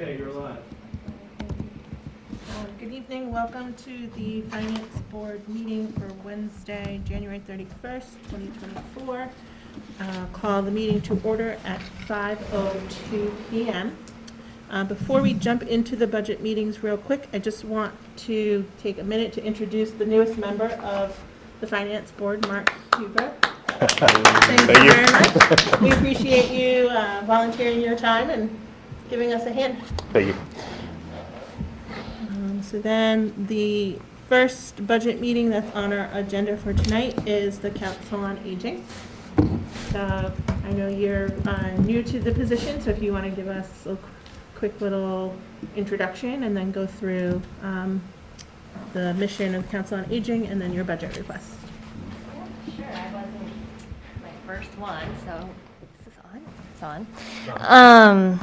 Okay, you're live. Good evening. Welcome to the Finance Board meeting for Wednesday, January 31st, 2024. Call the meeting to order at 5:02 p.m. Before we jump into the budget meetings real quick, I just want to take a minute to introduce the newest member of the Finance Board, Mark Huber. Thank you very much. We appreciate you volunteering your time and giving us a hand. Thank you. So then the first budget meeting that's on our agenda for tonight is the Council on Aging. So I know you're new to the position, so if you want to give us a quick little introduction and then go through the mission of the Council on Aging and then your budget request. Sure, I wasn't my first one, so this is on. It's on.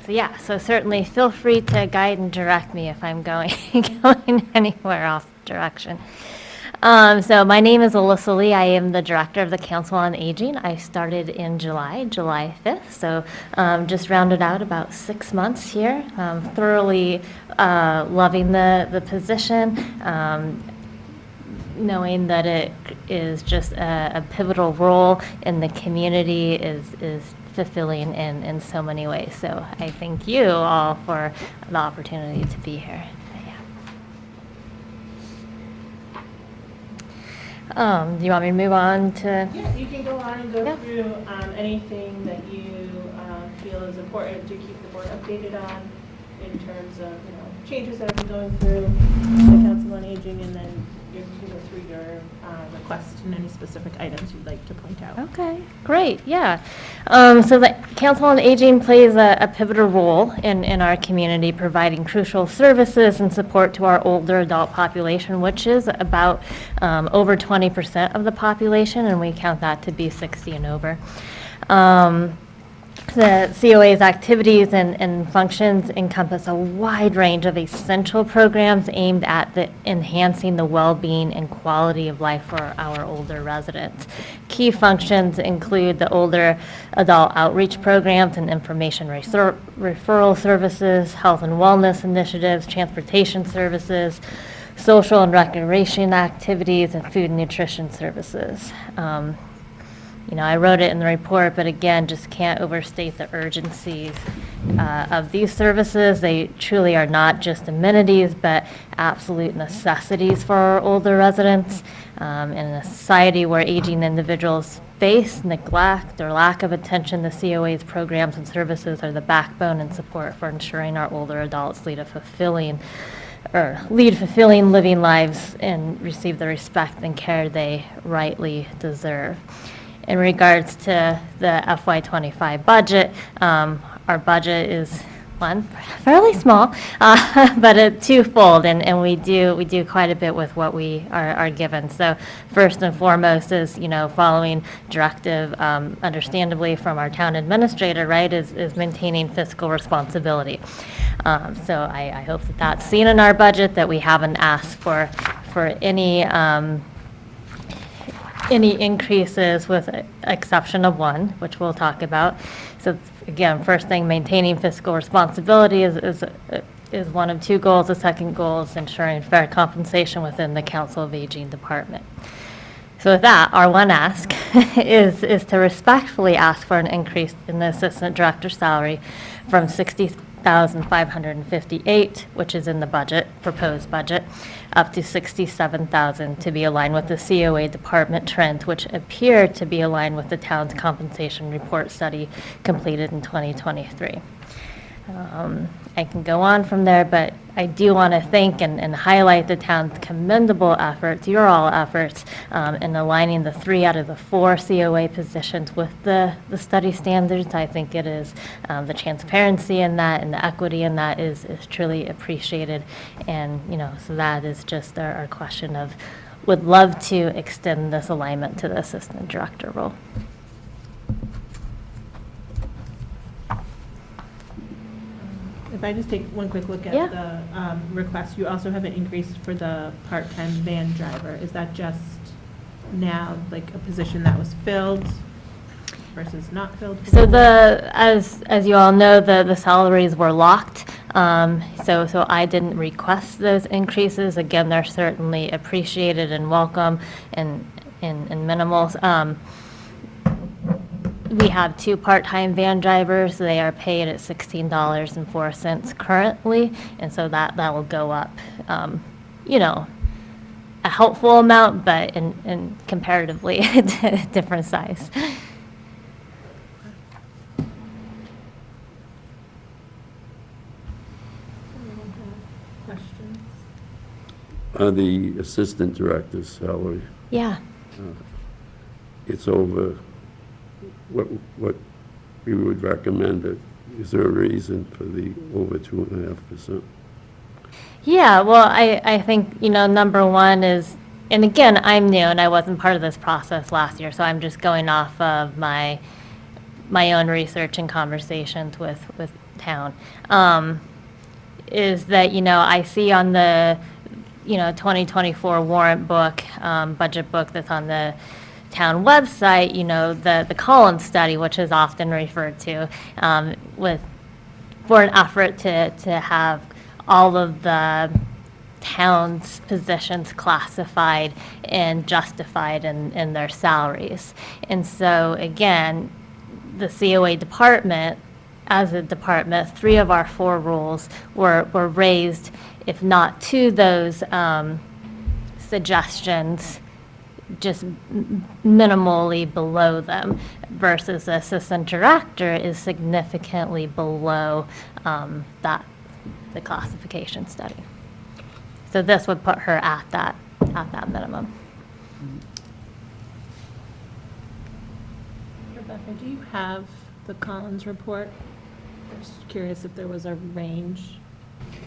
So yeah, so certainly feel free to guide and direct me if I'm going anywhere off direction. So my name is Alyssa Lee. I am the director of the Council on Aging. I started in July 5th, so just rounded out about 6 months here. Thoroughly loving the position. Knowing that it is just a pivotal role in the community is fulfilling in so many ways. So I thank you all for the opportunity to be here. Do you want me to move on to? Yeah, you can go on and go Yeah. through anything that you feel is important to keep the board updated on in terms of changes that have been going through the Council on Aging, and then you can go through your request and any specific items you'd like to point out. Okay, great, yeah. So the Council on Aging plays a pivotal role in our community, providing crucial services and support to our older adult population, which is about over 20% of the population, and we count that to be 60 and over. The COA's activities and functions encompass a wide range of essential programs aimed at enhancing the well-being and quality of life for our older residents. Key functions include the older adult outreach programs and information referral services, health and wellness initiatives, transportation services, social and recreation activities, and food and nutrition services. I wrote it in the report, but again, just can't overstate the urgency of these services. They truly are not just amenities, but absolute necessities for our older residents. In a society where aging individuals face neglect or lack of attention, the COA's programs and services are the backbone and support for ensuring our older adults lead fulfilling living lives and receive the respect and care they rightly deserve. In regards to the FY25 budget, our budget is fairly small, but it's twofold, and we do quite a bit with what we are given. So first and foremost is following directive, understandably from our town administrator, right, is maintaining fiscal responsibility. So I hope that that's seen in our budget, that we haven't asked for any increases with exception of one, which we'll talk about. So again, first thing, maintaining fiscal responsibility is one of two goals. The second goal is ensuring fair compensation within the Council of Aging department. So with that, our one ask is to respectfully ask for an increase in the assistant director's salary from $60,558, which is in the budget, proposed budget, up to $67,000 to be aligned with the COA department trend, which appear to be aligned with the town's compensation report study completed in 2023. I can go on from there, but I do want to thank and highlight the town's commendable efforts, your all efforts, in aligning the 3 out of the 4 COA positions with the study standards. I think it is the transparency in that and the equity in that is truly appreciated. And, so that is just our question of, would love to extend this alignment to the assistant director role. If I just take one quick look at the request, you also have an increase for the part-time van driver. Is that just now like a position that was filled? versus not filled? So as you all know, the salaries were locked. So I didn't request those increases. Again, they're certainly appreciated and welcome and minimal. We have 2 part-time van drivers. They are paid at $16.04 currently, and so that will go up, a helpful amount, but in comparatively a different size. Anyone have questions? The assistant director's salary, Yeah. it's over what we would recommend it. Is there a reason for the over 2.5%? Yeah, well, I think, number one is, and again, I'm new and I wasn't part of this process last year, so I'm just going off of my own research and conversations with town, is that, I see on the, 2024 warrant book, budget book that's on the town website, the Collins study, which is often referred to, for an effort to have all of the town's positions classified and justified in their salaries. And so, again, the COA department, as a department, 3 of our 4 roles were raised, if not to those suggestions, just minimally below them, versus the assistant director is significantly below the classification study. So this would put her at that minimum. Rebecca, do you have the Collins report? Just curious if there was a range.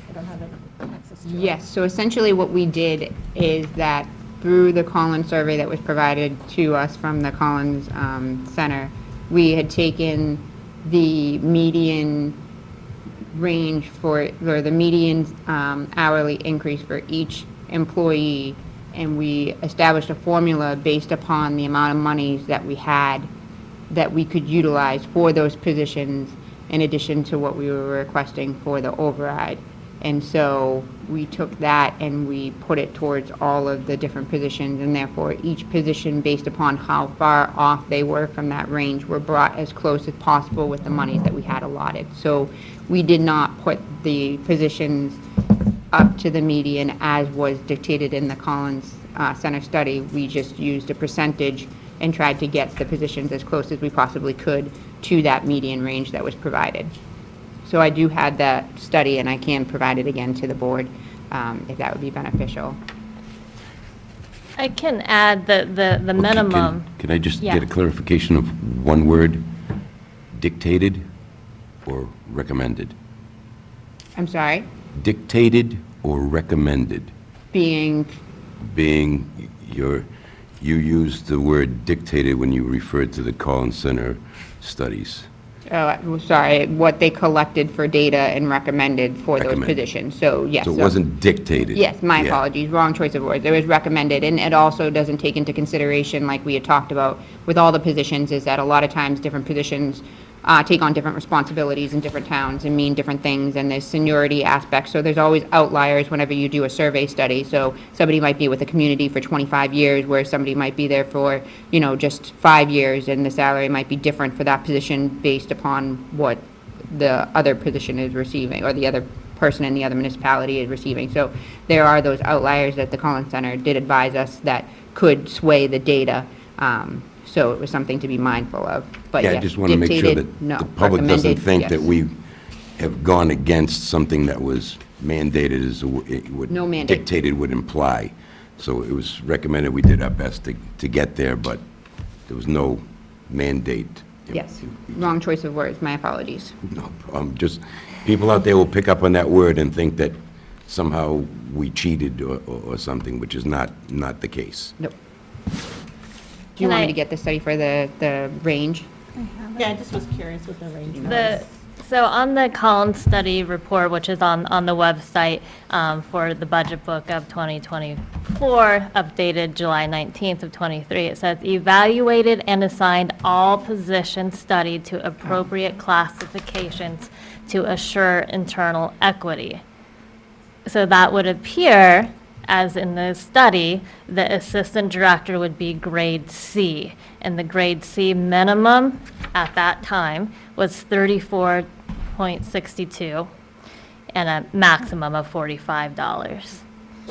I don't have access to it. Yes, so essentially what we did is that through the Collins survey that was provided to us from the Collins Center, we had taken the median range or the median hourly increase for each employee, and we established a formula based upon the amount of monies that we had that we could utilize for those positions, in addition to what we were requesting for the override. And so we took that and we put it towards all of the different positions, and therefore each position, based upon how far off they were from that range, were brought as close as possible with the monies that we had allotted. So we did not put the positions up to the median as was dictated in the Collins Center study. We just used a percentage and tried to get the positions as close as we possibly could to that median range that was provided. So I do have that study, and I can provide it again to the board if that would be beneficial. I can add the minimum. Can I just Yeah. get a clarification of one word? Dictated or recommended? I'm sorry, Dictated or recommended? being, You used the word dictated when you referred to the Collins Center studies. what they collected for data and recommended for those Recommended. positions. So, yes. So it wasn't dictated? Yes, my Yeah. apologies, wrong choice of words. It was recommended, and it also doesn't take into consideration, like we had talked about with all the positions, is that a lot of times different positions take on different responsibilities in different towns and mean different things, and there's seniority aspects, so there's always outliers whenever you do a survey study. So somebody might be with a community for 25 years, where somebody might be there for, just 5 years, and the salary might be different for that position based upon what the other position is receiving, or the other person in the other municipality is receiving. So there are those outliers that the Collins Center did advise us that could sway the data. So it was something to be mindful of. But Yeah, I yes, just want to make sure dictated, that no. the public doesn't Recommended, think that yes. we have gone against something that was mandated as what No mandate. dictated would imply. So it was recommended, we did our best to get there, but there was no mandate. Yes, wrong choice of words, my apologies. No, just, people out there will pick up on that word and think that somehow we cheated or something, which is not the case. Nope. Do you Can want me I- to get the study for the range? Yeah, I just was curious what the range was. So on the Collins study report, which is on the website for the budget book of 2024, updated July 19th of 23, it says evaluated and assigned all positions studied to appropriate classifications to assure internal equity. So that would appear, as in the study, the assistant director would be grade C. And the grade C minimum at that time was 34.62 and a maximum of $45.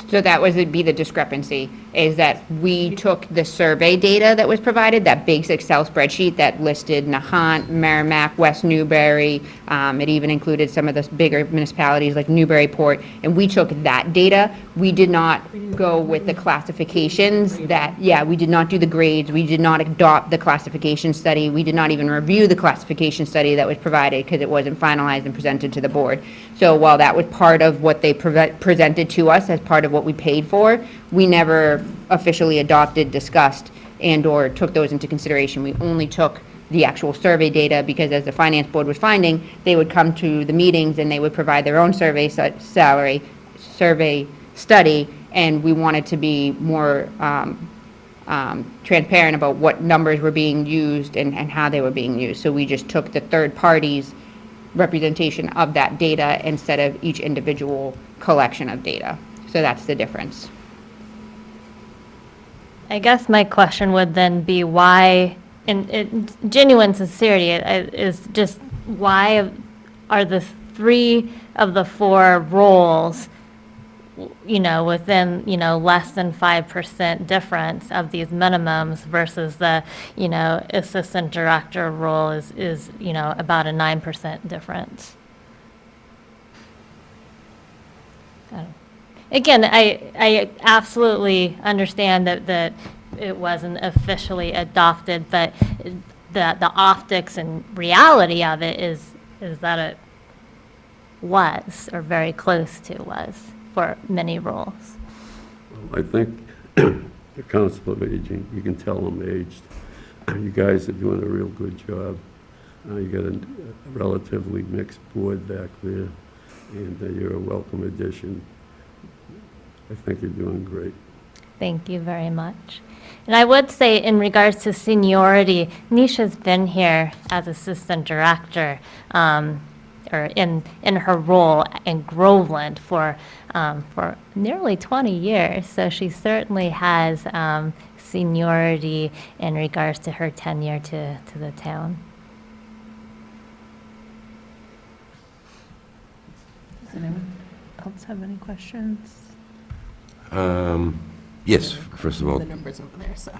So that was, it'd be the discrepancy, is that we took the survey data that was provided, that big Excel spreadsheet that listed Nahant, Merrimack, West Newbury, it even included some of the bigger municipalities like Newburyport, and we took that data. We did not go with the classifications that, we did not do the grades, we did not adopt the classification study, we did not even review the classification study that was provided because it wasn't finalized and presented to the board. So while that was part of what they presented to us as part of what we paid for, we never officially adopted, discussed, and/or took those into consideration. We only took the actual survey data because, as the finance board was finding, they would come to the meetings and they would provide their own survey study, and we wanted to be more transparent about what numbers were being used and how they were being used. So we just took the third party's representation of that data instead of each individual collection of data. So that's the difference. I guess my question would then be why, in genuine sincerity, is just why are the 3 of the 4 roles, within, less than 5% difference of these minimums versus the, assistant director role is about a 9% difference? Again, I absolutely understand that it wasn't officially adopted, but the optics and reality of it is that it was, or very close to was, for many roles. Well, I think the Council of Aging, you can tell I'm aged. You guys are doing a real good job. You got a relatively mixed board back there, and you're a welcome addition. I think you're doing great. Thank you very much. And I would say, in regards to seniority, Nisha's been here as assistant director, or in her role in Groveland for nearly 20 years. So she certainly has seniority in regards to her tenure to the town. Does anyone else have any questions? Yes, first of all, The numbers over there, so.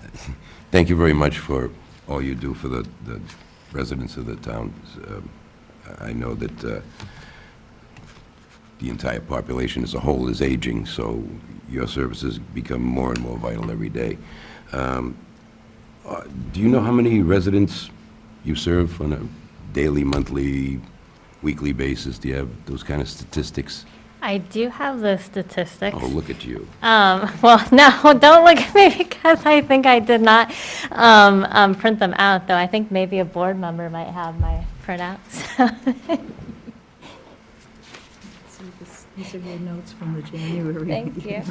thank you very much for all you do for the residents of the town. I know that the entire population as a whole is aging, so your services become more and more vital every day. Do you know how many residents you serve on a daily, monthly, weekly basis? Do you have those kind of statistics? I do have the statistics. Oh, look at you. Well, no, don't look at me because I think I did not print them out, though I think maybe a board member might have my printouts. These are your notes from the January. Thank you.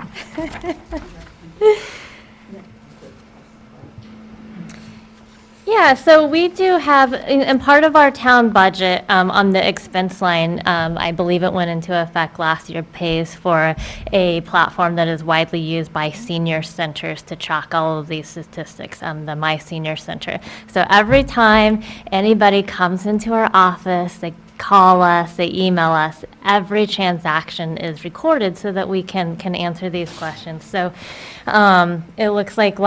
Yeah, so we do have, and part of our town budget on the expense line, I believe it went into effect last year, pays for a platform that is widely used by senior centers to track all of these statistics, the My Senior Center. So every time anybody comes into our office, they call us, they email us, every transaction is recorded so that we can answer these questions. So it looks like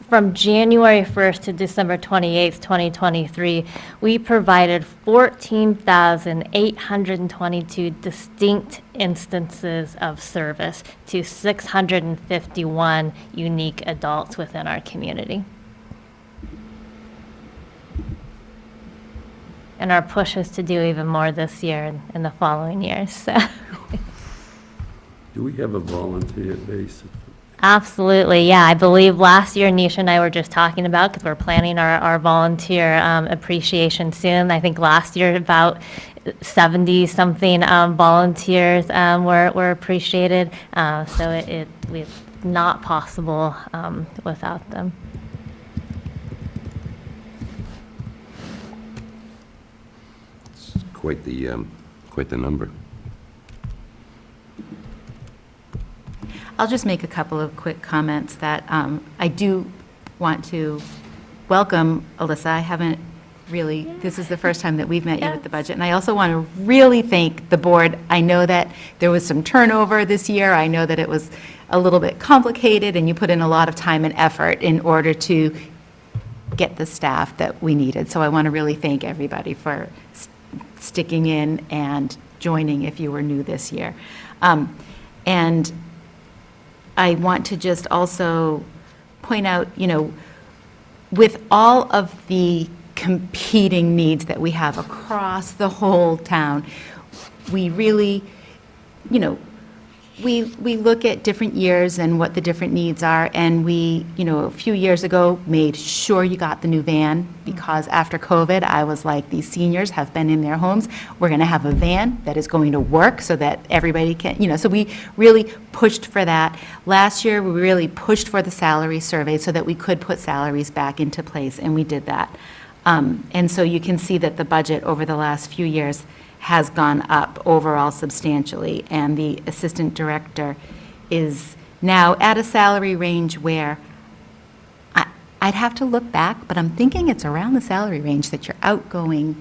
from January 1st to December 28th, 2023, we provided 14,822 distinct instances of service to 651 unique adults within our community. And our push is to do even more this year and in the following years. So. Do we have a volunteer base? Absolutely, yeah. I believe last year, Nisha and I were just talking about, because we're planning our volunteer appreciation soon. I think last year about 70-something volunteers were appreciated. So it's not possible without them. It's quite the number. I'll just make a couple of quick comments that I do want to welcome Alyssa. I haven't really, this is the first time that we've met you with the budget. And I also want to really thank the board. I know that there was some turnover this year. I know that it was a little bit complicated, and you put in a lot of time and effort in order to get the staff that we needed. So I want to really thank everybody for sticking in and joining if you were new this year. And I want to just also point out, with all of the competing needs that we have across the whole town, we really, we look at different years and what the different needs are, and we, a few years ago, made sure you got the new van, because after COVID, I was like, these seniors have been in their homes. We're going to have a van that is going to work so that everybody can, so we really pushed for that. Last year, we really pushed for the salary survey so that we could put salaries back into place, and we did that. And so you can see that the budget over the last few years has gone up overall substantially, and the assistant director is now at a salary range where I'd have to look back, but I'm thinking it's around the salary range that your outgoing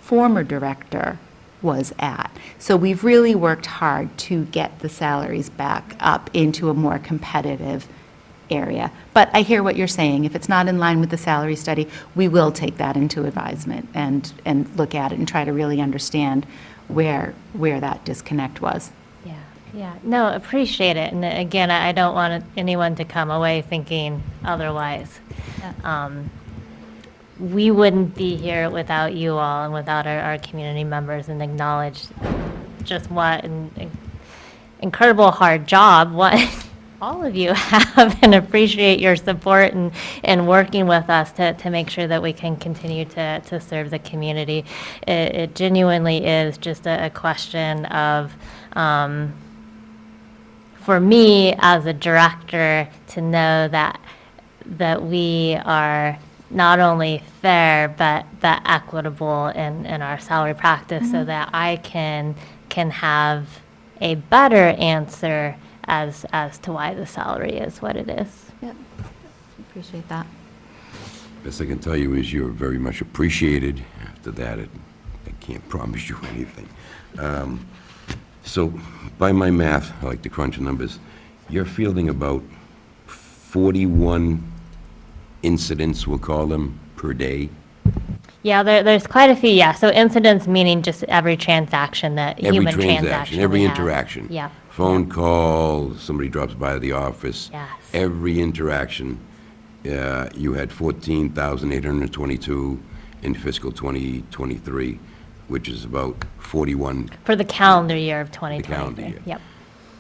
former director was at. So we've really worked hard to get the salaries back up into a more competitive area. But I hear what you're saying. If it's not in line with the salary study, we will take that into advisement and look at it and try to really understand where that disconnect was. Yeah, no, appreciate it. And again, I don't want anyone to come away thinking otherwise. We wouldn't be here without you all and without our community members, and acknowledge just what an incredible hard job what all of you have, and appreciate your support and working with us to make sure that we can continue to serve the community. It genuinely is just a question of, for me as a director, to know that we are not only fair but equitable in our salary practice, so that I can have a better answer as to why the salary is what it is. Yep, appreciate that. Best I can tell you is you're very much appreciated. After that, I can't promise you anything. So, by my math, I like to crunch numbers, you're fielding about 41 incidents, we'll call them, per day. Yeah, there's quite a few, yeah. So incidents meaning just every transaction Every human transaction, every we have. interaction. Yeah. Phone call, somebody drops by the office. Yes. Every interaction. You had 14,822 in fiscal 2023, which is about 41, For the calendar year of 2023. calendar year. Yep.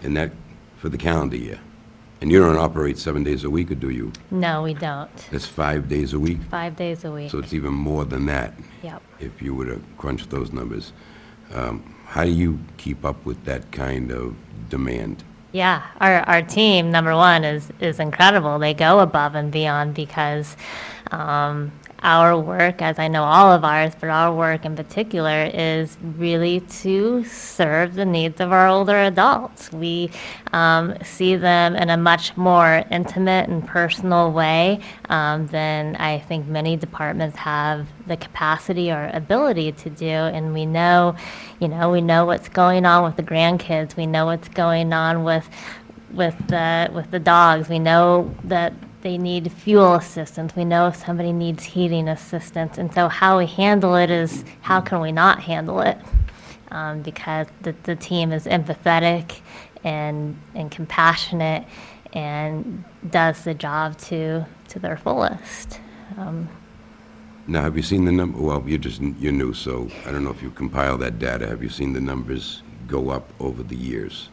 and that, for the calendar year. And you don't operate 7 days a week, or do you? No, we don't. That's 5 days a week? 5 days a week. So it's even more than that. Yep. If you were to crunch those numbers. How do you keep up with that kind of demand? Yeah, our team, number one, is incredible. They go above and beyond because our work, as I know all of ours, but our work in particular, is really to serve the needs of our older adults. We see them in a much more intimate and personal way than I think many departments have the capacity or ability to do. And we know what's going on with the grandkids. We know what's going on with the dogs. We know that they need fuel assistance. We know if somebody needs heating assistance. And so how we handle it is, how can we not handle it? Because the team is empathetic and compassionate and does the job to their fullest. Now, have you seen the number, well, you're new, so I don't know if you compile that data. Have you seen the numbers go up over the years?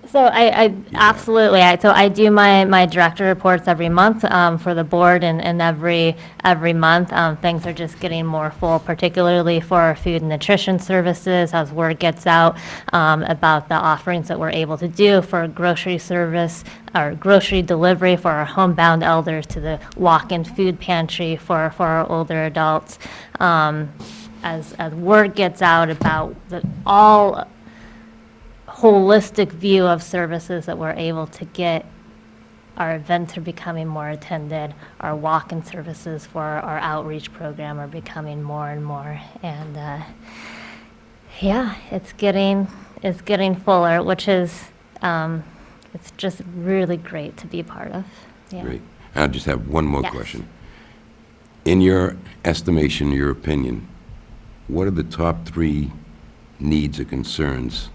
So I absolutely, so I do my director reports every month for the board, and every month, things are just getting more full, particularly for our food and nutrition services, as word gets out about the offerings that we're able to do for grocery service, or grocery delivery for our homebound elders, to the walk-in food pantry for our older adults. As word gets out about all holistic view of services that we're able to get, our events are becoming more attended, our walk-in services for our outreach program are becoming more and more, and yeah, it's getting fuller, which is it's just really great to be a part of. Yeah. Great. I just have one more Yes. question. In your estimation, your opinion, what are the top 3 needs or concerns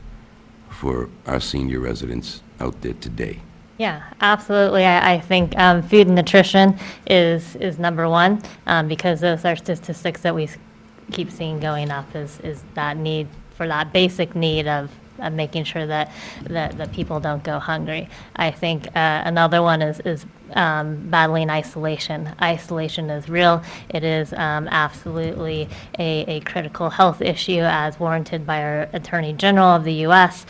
for our senior residents out there today? Yeah, absolutely. I think food and nutrition is number one, because those are statistics that we keep seeing going up, is that need, for that basic need of making sure that the people don't go hungry. I think another one is battling isolation. Isolation is real. It is absolutely a critical health issue, as warranted by our Attorney General of the U.S.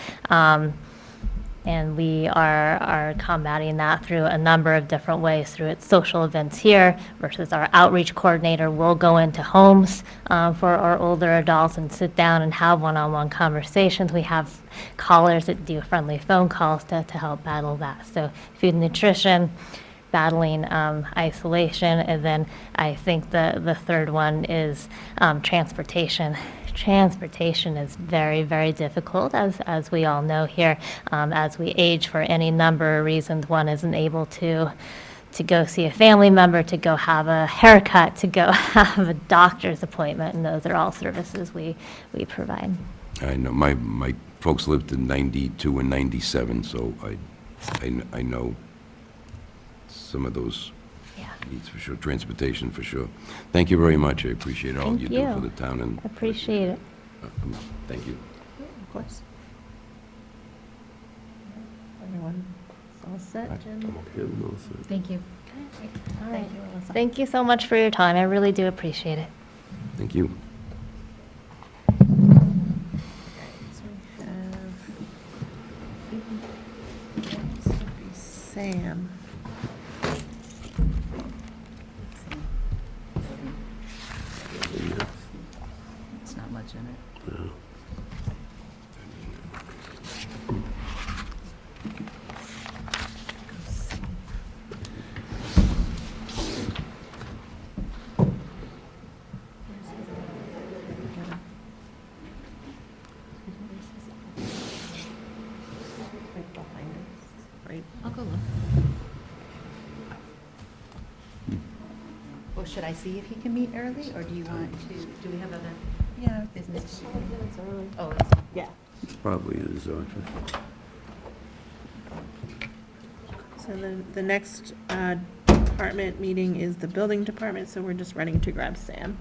And we are combating that through a number of different ways, through its social events here, versus our outreach coordinator will go into homes for our older adults and sit down and have one-on-one conversations. We have callers that do friendly phone calls to help battle that. So food and nutrition, battling isolation, and then I think the third one is transportation. Transportation is very, very difficult, as we all know here. As we age, for any number of reasons, one isn't able to go see a family member, to go have a haircut, to go have a doctor's appointment, and those are all services we provide. I know my folks lived in 92 and 97, so I know some of those Yeah. needs for sure, transportation for sure. Thank you very much. I appreciate all Thank you do you. for the town. And Appreciate it. Thank you. Of course. Everyone, all set, Jim? Yeah, no, so- Thank you. All right. Alyssa. Thank you so much for your time. I really do appreciate it. Thank you. So we have Sam. It's not much in it. Right behind us, right? I'll go look. Or should I see if he can meet early, or do you want to, do we have other Yeah. business? It's early. Oh, Yeah. Probably in his office. So the next department meeting is the building department, so we're just running to grab Sam.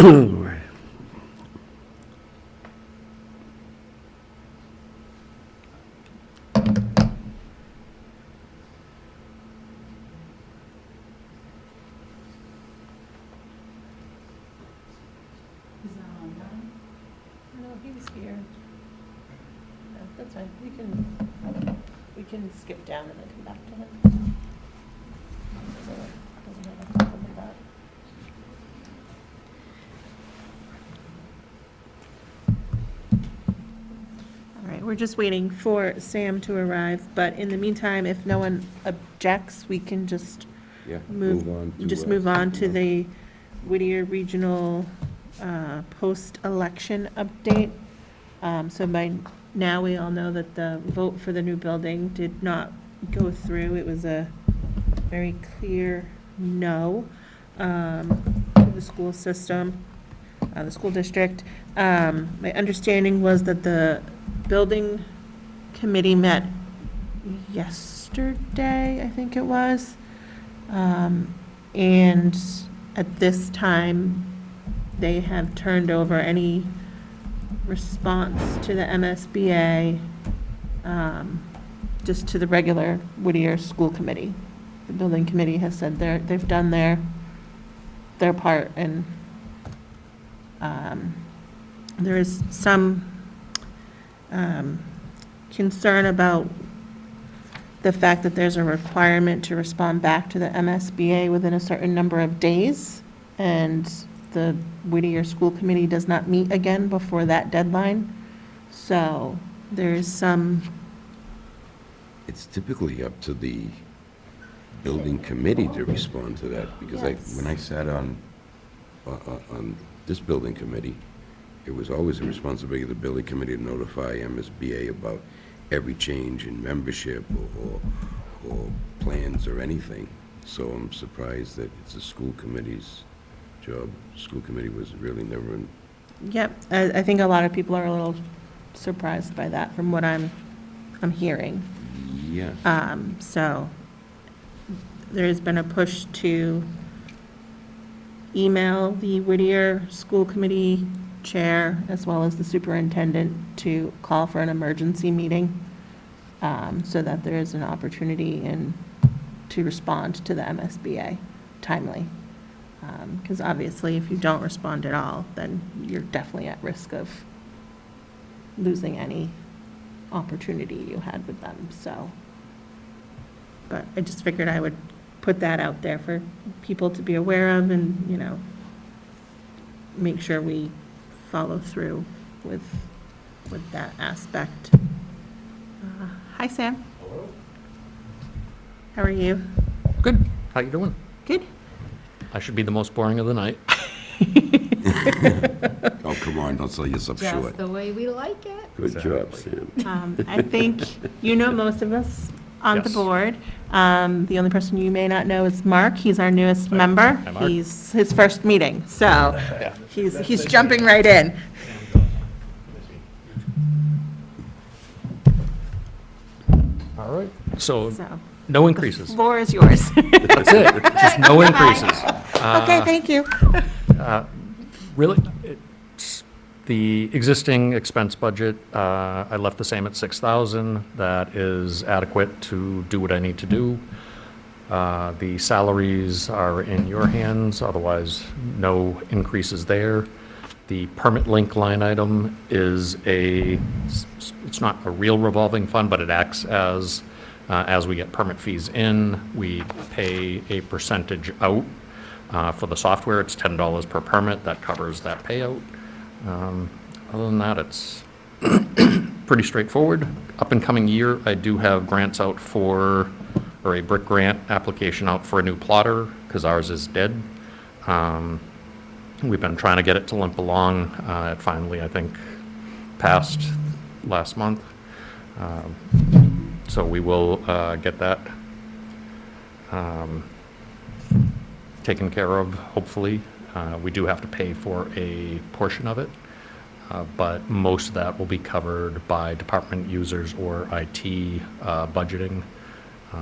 Right. No, he was here. No, that's fine, we can skip down and then come back to him. So, doesn't have a problem with that. Okay, we're just waiting for Sam to arrive, but in the meantime, if no one objects, we can just Yeah, move on to the Whittier Regional post-election update. So by now, we all know that the vote for the new building did not go through. It was a very clear no to the school system, the school district. My understanding was that the building committee met yesterday, I think it was. And at this time, they have turned over any response to the MSBA, just to the regular Whittier School Committee. The building committee has said they've done their part, and there is some concern about the fact that there's a requirement to respond back to the MSBA within a certain number of days, and the Whittier School Committee does not meet again before that deadline. So there's some, It's typically up to the building committee to respond to that, because when I sat on this building committee, it was always the responsibility of the building committee to notify MSBA about every change in membership or plans or anything. So I'm surprised that it's the school committee's job. School committee was really never in. yep, I think a lot of people are a little surprised by that from what I'm hearing. Yeah. So there's been a push to email the Whittier School Committee Chair as well as the superintendent to call for an emergency meeting, so that there is an opportunity to respond to the MSBA timely. Because obviously, if you don't respond at all, then you're definitely at risk of losing any opportunity you had with them, so. But I just figured I would put that out there for people to be aware of and, make sure we follow through with that aspect. Hi, Sam. Hello. How are you? Good. How you doing? Good. I should be the most boring of the night. Oh, come on, don't sell yourself Just short. the way we like it. Good job, Sam. I think you know most of us on the Yes. board. The only person you may not know is Mark. He's our newest member. Hi, Mark. He's his first meeting, so he's jumping right in. All right. So, So no increases. floor is yours. That's it. Just no increases. Okay, thank you. Really, it's the existing expense budget, I left the same at 6,000. That is adequate to do what I need to do. The salaries are in your hands, otherwise no increases there. The permit link line item is it's not a real revolving fund, but it acts as we get permit fees in, we pay a percentage out. For the software, it's $10 per permit. That covers that payout. Other than that, it's pretty straightforward. Up and coming year, I do have grants out or a brick grant application out for a new plotter, because ours is dead. We've been trying to get it to limp along. It finally, I think, passed last month. So we will get that taken care of, hopefully. We do have to pay for a portion of it, but most of that will be covered by department users or IT budgeting.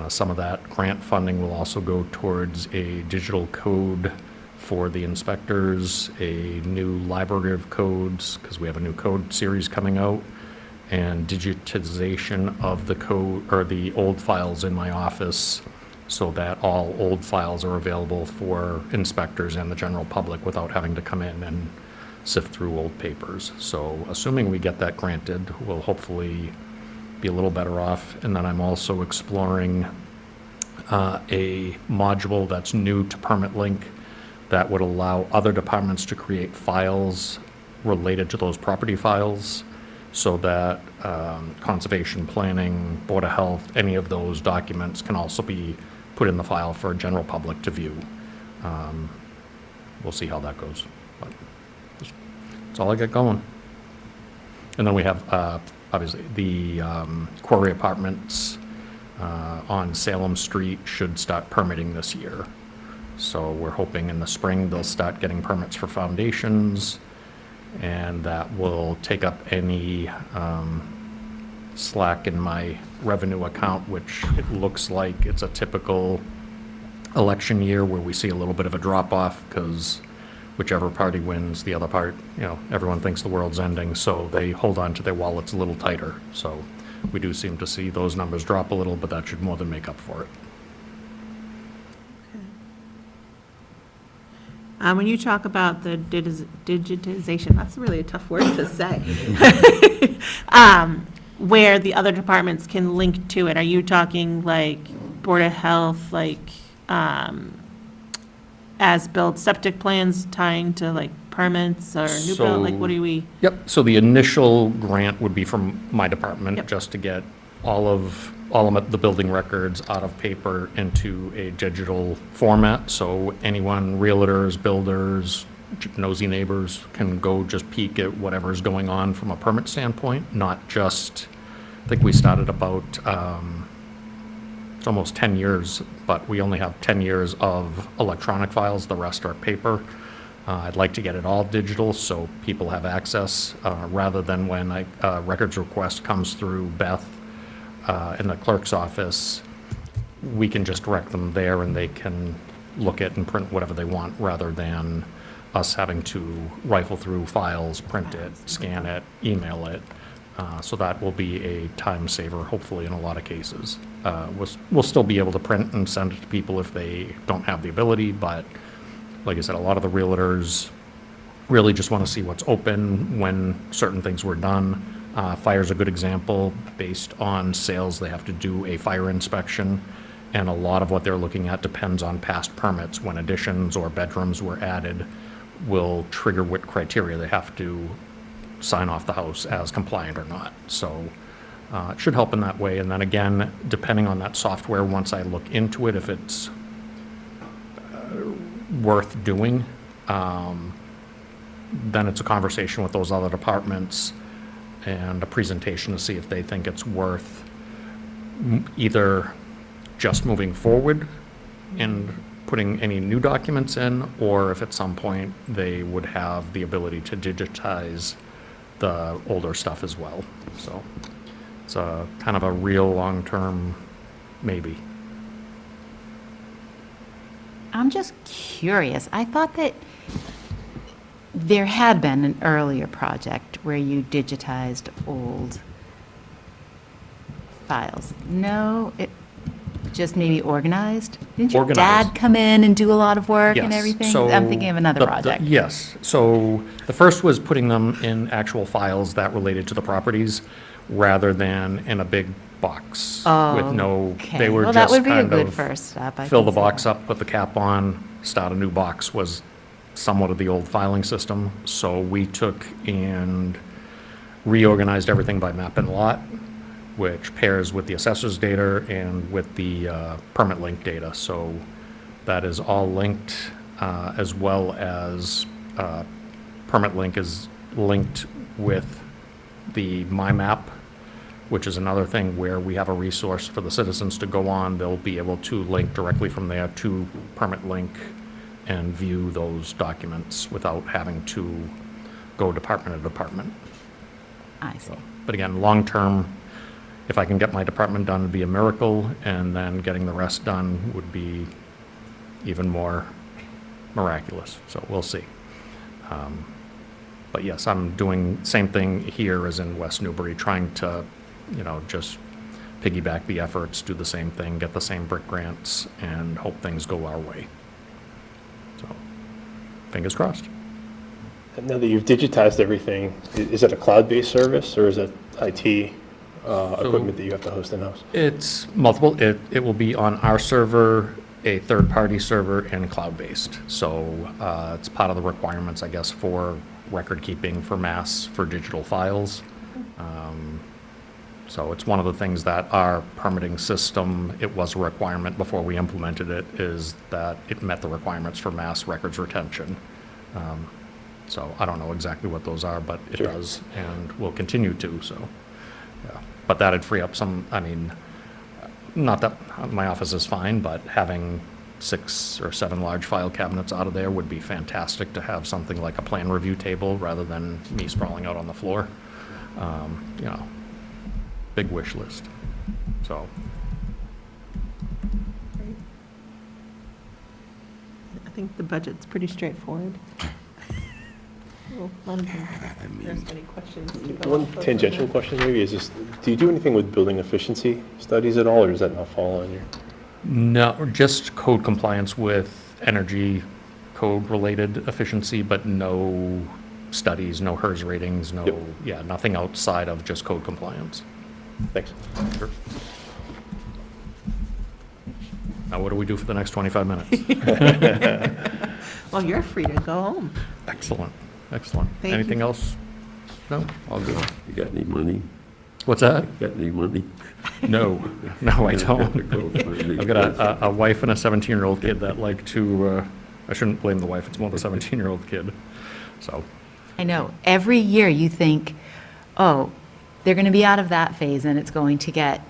Some of that grant funding will also go towards a digital code for the inspectors, a new library of codes, because we have a new code series coming out, and digitization of the code, or the old files in my office, so that all old files are available for inspectors and the general public without having to come in and sift through old papers. So assuming we get that granted, we'll hopefully be a little better off. And then I'm also exploring a module that's new to PermitLink that would allow other departments to create files related to those property files. so that conservation, planning, Board of Health, any of those documents can also be put in the file for general public to view. We'll see how that goes. But that's all I got going. And then we have, obviously, the Quarry Apartments on Salem Street should start permitting this year. So we're hoping in the spring they'll start getting permits for foundations, and that will take up any slack in my revenue account, which it looks like it's a typical election year where we see a little bit of a drop-off because whichever party wins, the other part, everyone thinks the world's ending, so they hold on to their wallets a little tighter. So we do seem to see those numbers drop a little, but that should more than make up for it. When you talk about the digitization, that's really a tough word to say. Where the other departments can link to it, are you talking like Board of Health, like as-built septic plans tying to like permits or new build, like what do we? Yep, so the initial grant would be from my department, Yep. just to get all of the building records out of paper into a digital format, so anyone, realtors, builders, nosy neighbors, can go just peek at whatever's going on from a permit standpoint, not just, I think we started about, it's almost 10 years, but we only have 10 years of electronic files, the rest are paper. I'd like to get it all digital so people have access, rather than when a records request comes through Beth in the clerk's office, we can just direct them there and they can look at and print whatever they want, rather than us having to rifle through files, print it, scan it, email it. So that will be a time saver, hopefully, in a lot of cases. We'll still be able to print and send it to people if they don't have the ability, but like I said, a lot of the realtors really just want to see what's open, when certain things were done. Fire's a good example. Based on sales, they have to do a fire inspection, and a lot of what they're looking at depends on past permits. When additions or bedrooms were added, will trigger what criteria they have to sign off the house as compliant or not. So it should help in that way. And then again, depending on that software, once I look into it, if it's worth doing, then it's a conversation with those other departments and a presentation to see if they think it's worth either just moving forward and putting any new documents in, or if at some point they would have the ability to digitize the older stuff as well. So it's a kind of a real long-term maybe. I'm just curious. I thought that there had been an earlier project where you digitized old files. No, it just maybe organized? Didn't your Organized. dad come in and do a lot of work and Yes, everything? so I'm thinking of another project. Yes, so the first was putting them in actual files that related to the properties rather than in a big box with no, Okay. they were Well, that just would be a kind good of first step. I fill can the see box that. up, put the cap on, start a new box was somewhat of the old filing system. So we took and reorganized everything by map and lot, which pairs with the assessor's data and with the permit link data. So that is all linked, as well as permit link is linked with the MyMap, which is another thing where we have a resource for the citizens to go on. They'll be able to link directly from there to permit link and view those documents without having to go department to department. I see. But again, long-term, if I can get my department done, it'd be a miracle, and then getting the rest done would be even more miraculous, so we'll see. But yes, I'm doing same thing here as in West Newbury, trying to, just piggyback the efforts, do the same thing, get the same brick grants, and hope things go our way. So, fingers crossed. Now that you've digitized everything, is it a cloud-based service or is it IT equipment that you have to host in-house? It's multiple. It will be on our server, a third-party server, and cloud-based. So it's part of the requirements, I guess, for record keeping for Mass for digital files. So it's one of the things that our permitting system, it was a requirement before we implemented it, is that it met the requirements for mass records retention. So I don't know exactly what those are, but it Sure. does, and will continue to, so, yeah. But that'd free up some, I mean, not that my office is fine, but having 6 or 7 large file cabinets out of there would be fantastic to have something like a plan review table rather than me sprawling out on the floor. You know, big wish list, so. I think the budget's pretty straightforward. Well, none of them, if there's any questions to go One off of tangential the- question maybe is just, do you do anything with building efficiency studies at all, or does that not fall on your? No, just code compliance with energy code-related efficiency, but no studies, no HERS ratings, no, Yep. yeah, nothing outside of just code compliance. Thanks. Sure. Now, what do we do for the next 25 minutes? Well, you're free to go home. Excellent, excellent. Thank you. Anything else? No? All good. You got any money? What's that? Got any money? No, no, I don't. Go find me. I've got a wife and a 17-year-old kid that like to, I shouldn't blame the wife, it's more the 17-year-old kid, so. I know, every year you think, oh, they're going to be out of that phase and it's going to get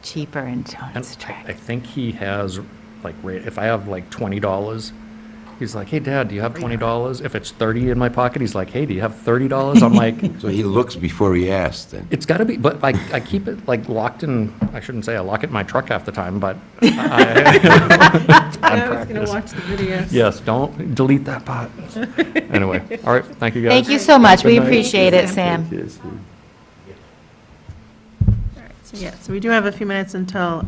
cheaper and so And it's I think he has, like, if I have like $20, he's like, hey, Dad, do you have $20? If it's 30 in my pocket, he's like, hey, do you have $30? I'm like, So he looks before he asks then. it's gotta be, but I keep it like locked in, I shouldn't say I lock it in my truck half the time, but I I was going to watch the videos. yes, don't delete that part. Anyway, all right, thank you guys. Thank you so much, we Good night. appreciate it, Sam. Yes, yeah. All right, so yeah, so we do have a few minutes until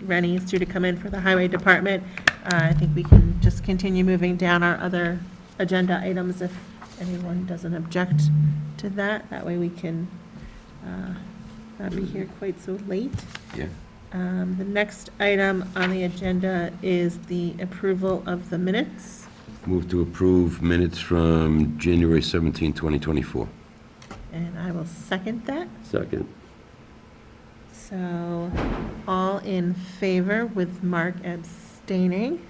Rennie is due to come in for the highway department. I think we can just continue moving down our other agenda items if anyone doesn't object to that. That way we can not be here quite so late. Yeah. The next item on the agenda is the approval of the minutes. Move to approve minutes from January 17, 2024. And I will second that. Second. So, all in favor with Mark abstaining?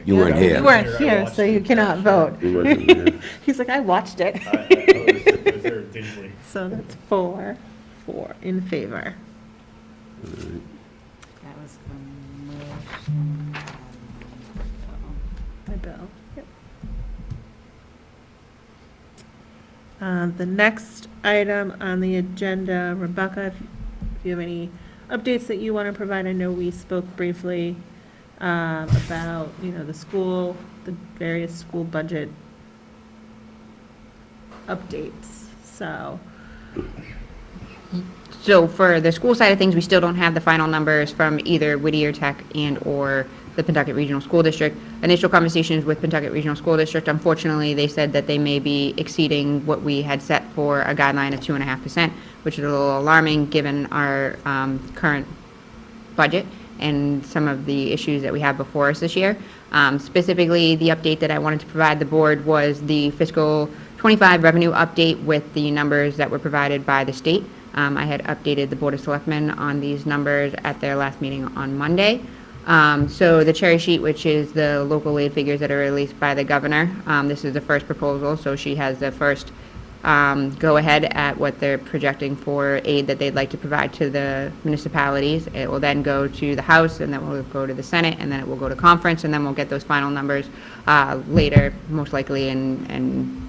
You weren't You here. weren't here, so you cannot vote. He wasn't there. He's like, I watched it. So that's 4 in favor. That was from By Bill. Yep. The next item on the agenda, Rebecca, if you have any updates that you want to provide, I know we spoke briefly about, the school, the various school budget updates, so. So for the school side of things, we still don't have the final numbers from either Whittier Tech and/or the Pentucket Regional School District. Initial conversations with Pentucket Regional School District, unfortunately, they said that they may be exceeding what we had set for a guideline of 2.5%, which is a little alarming given our current budget and some of the issues that we have before us this year. Specifically, the update that I wanted to provide the board was the fiscal 25 revenue update with the numbers that were provided by the state. I had updated the Board of Selectmen on these numbers at their last meeting on Monday. So the cherry sheet, which is the local aid figures that are released by the governor, this is the first proposal, so she has the first go-ahead at what they're projecting for aid that they'd like to provide to the municipalities. It will then go to the House, and then will go to the Senate, and then it will go to conference, and then we'll get those final numbers later, most likely in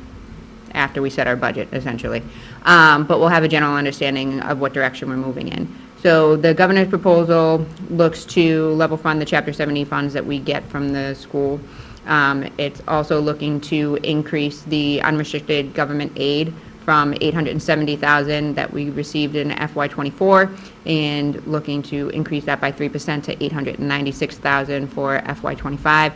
after we set our budget, essentially. But we'll have a general understanding of what direction we're moving in. So the governor's proposal looks to level fund the Chapter 70 funds that we get from the school. It's also looking to increase the unrestricted government aid from $870,000 that we received in FY24 and looking to increase that by 3% to $896,000 for FY25.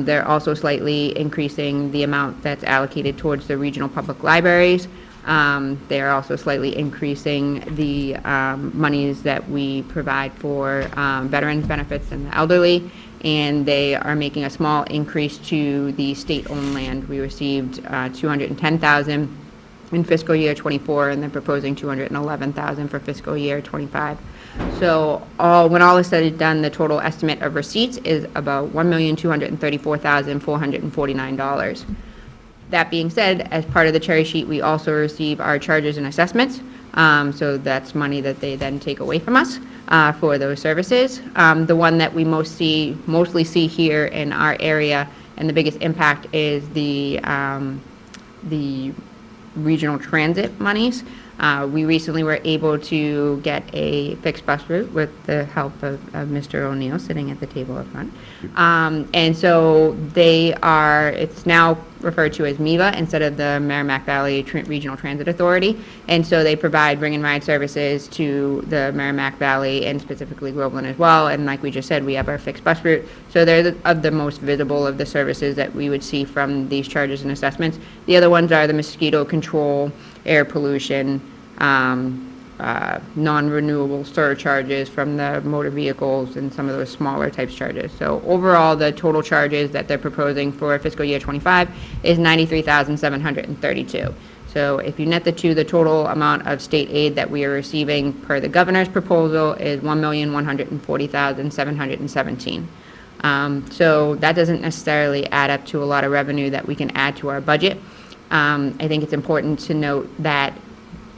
They're also slightly increasing the amount that's allocated towards the regional public libraries. They're also slightly increasing the monies that we provide for veterans benefits and the elderly, and they are making a small increase to the state-owned land. We received $210,000 in fiscal year '24, and they're proposing $211,000 for fiscal year '25. So when all is said and done, the total estimate of receipts is about $1,234,449. That being said, as part of the cherry sheet, we also receive our charges and assessments. So that's money that they then take away from us for those services. The one that we mostly see here in our area, and the biggest impact is the regional transit monies. We recently were able to get a fixed bus route with the help of Mr. O'Neill sitting at the table up front. And so it's now referred to as MEVA instead of the Merrimack Valley Regional Transit Authority. And so they provide ring and ride services to the Merrimack Valley and specifically Groveland as well. And like we just said, we have our fixed bus route. So they're of the most visible of the services that we would see from these charges and assessments. The other ones are the mosquito control, air pollution, non-renewable surcharges from the motor vehicles and some of those smaller types charges. So overall, the total charges that they're proposing for fiscal year '25 is $93,732. So if you net the two, the total amount of state aid that we are receiving per the governor's proposal is $1,140,717. So that doesn't necessarily add up to a lot of revenue that we can add to our budget. I think it's important to note that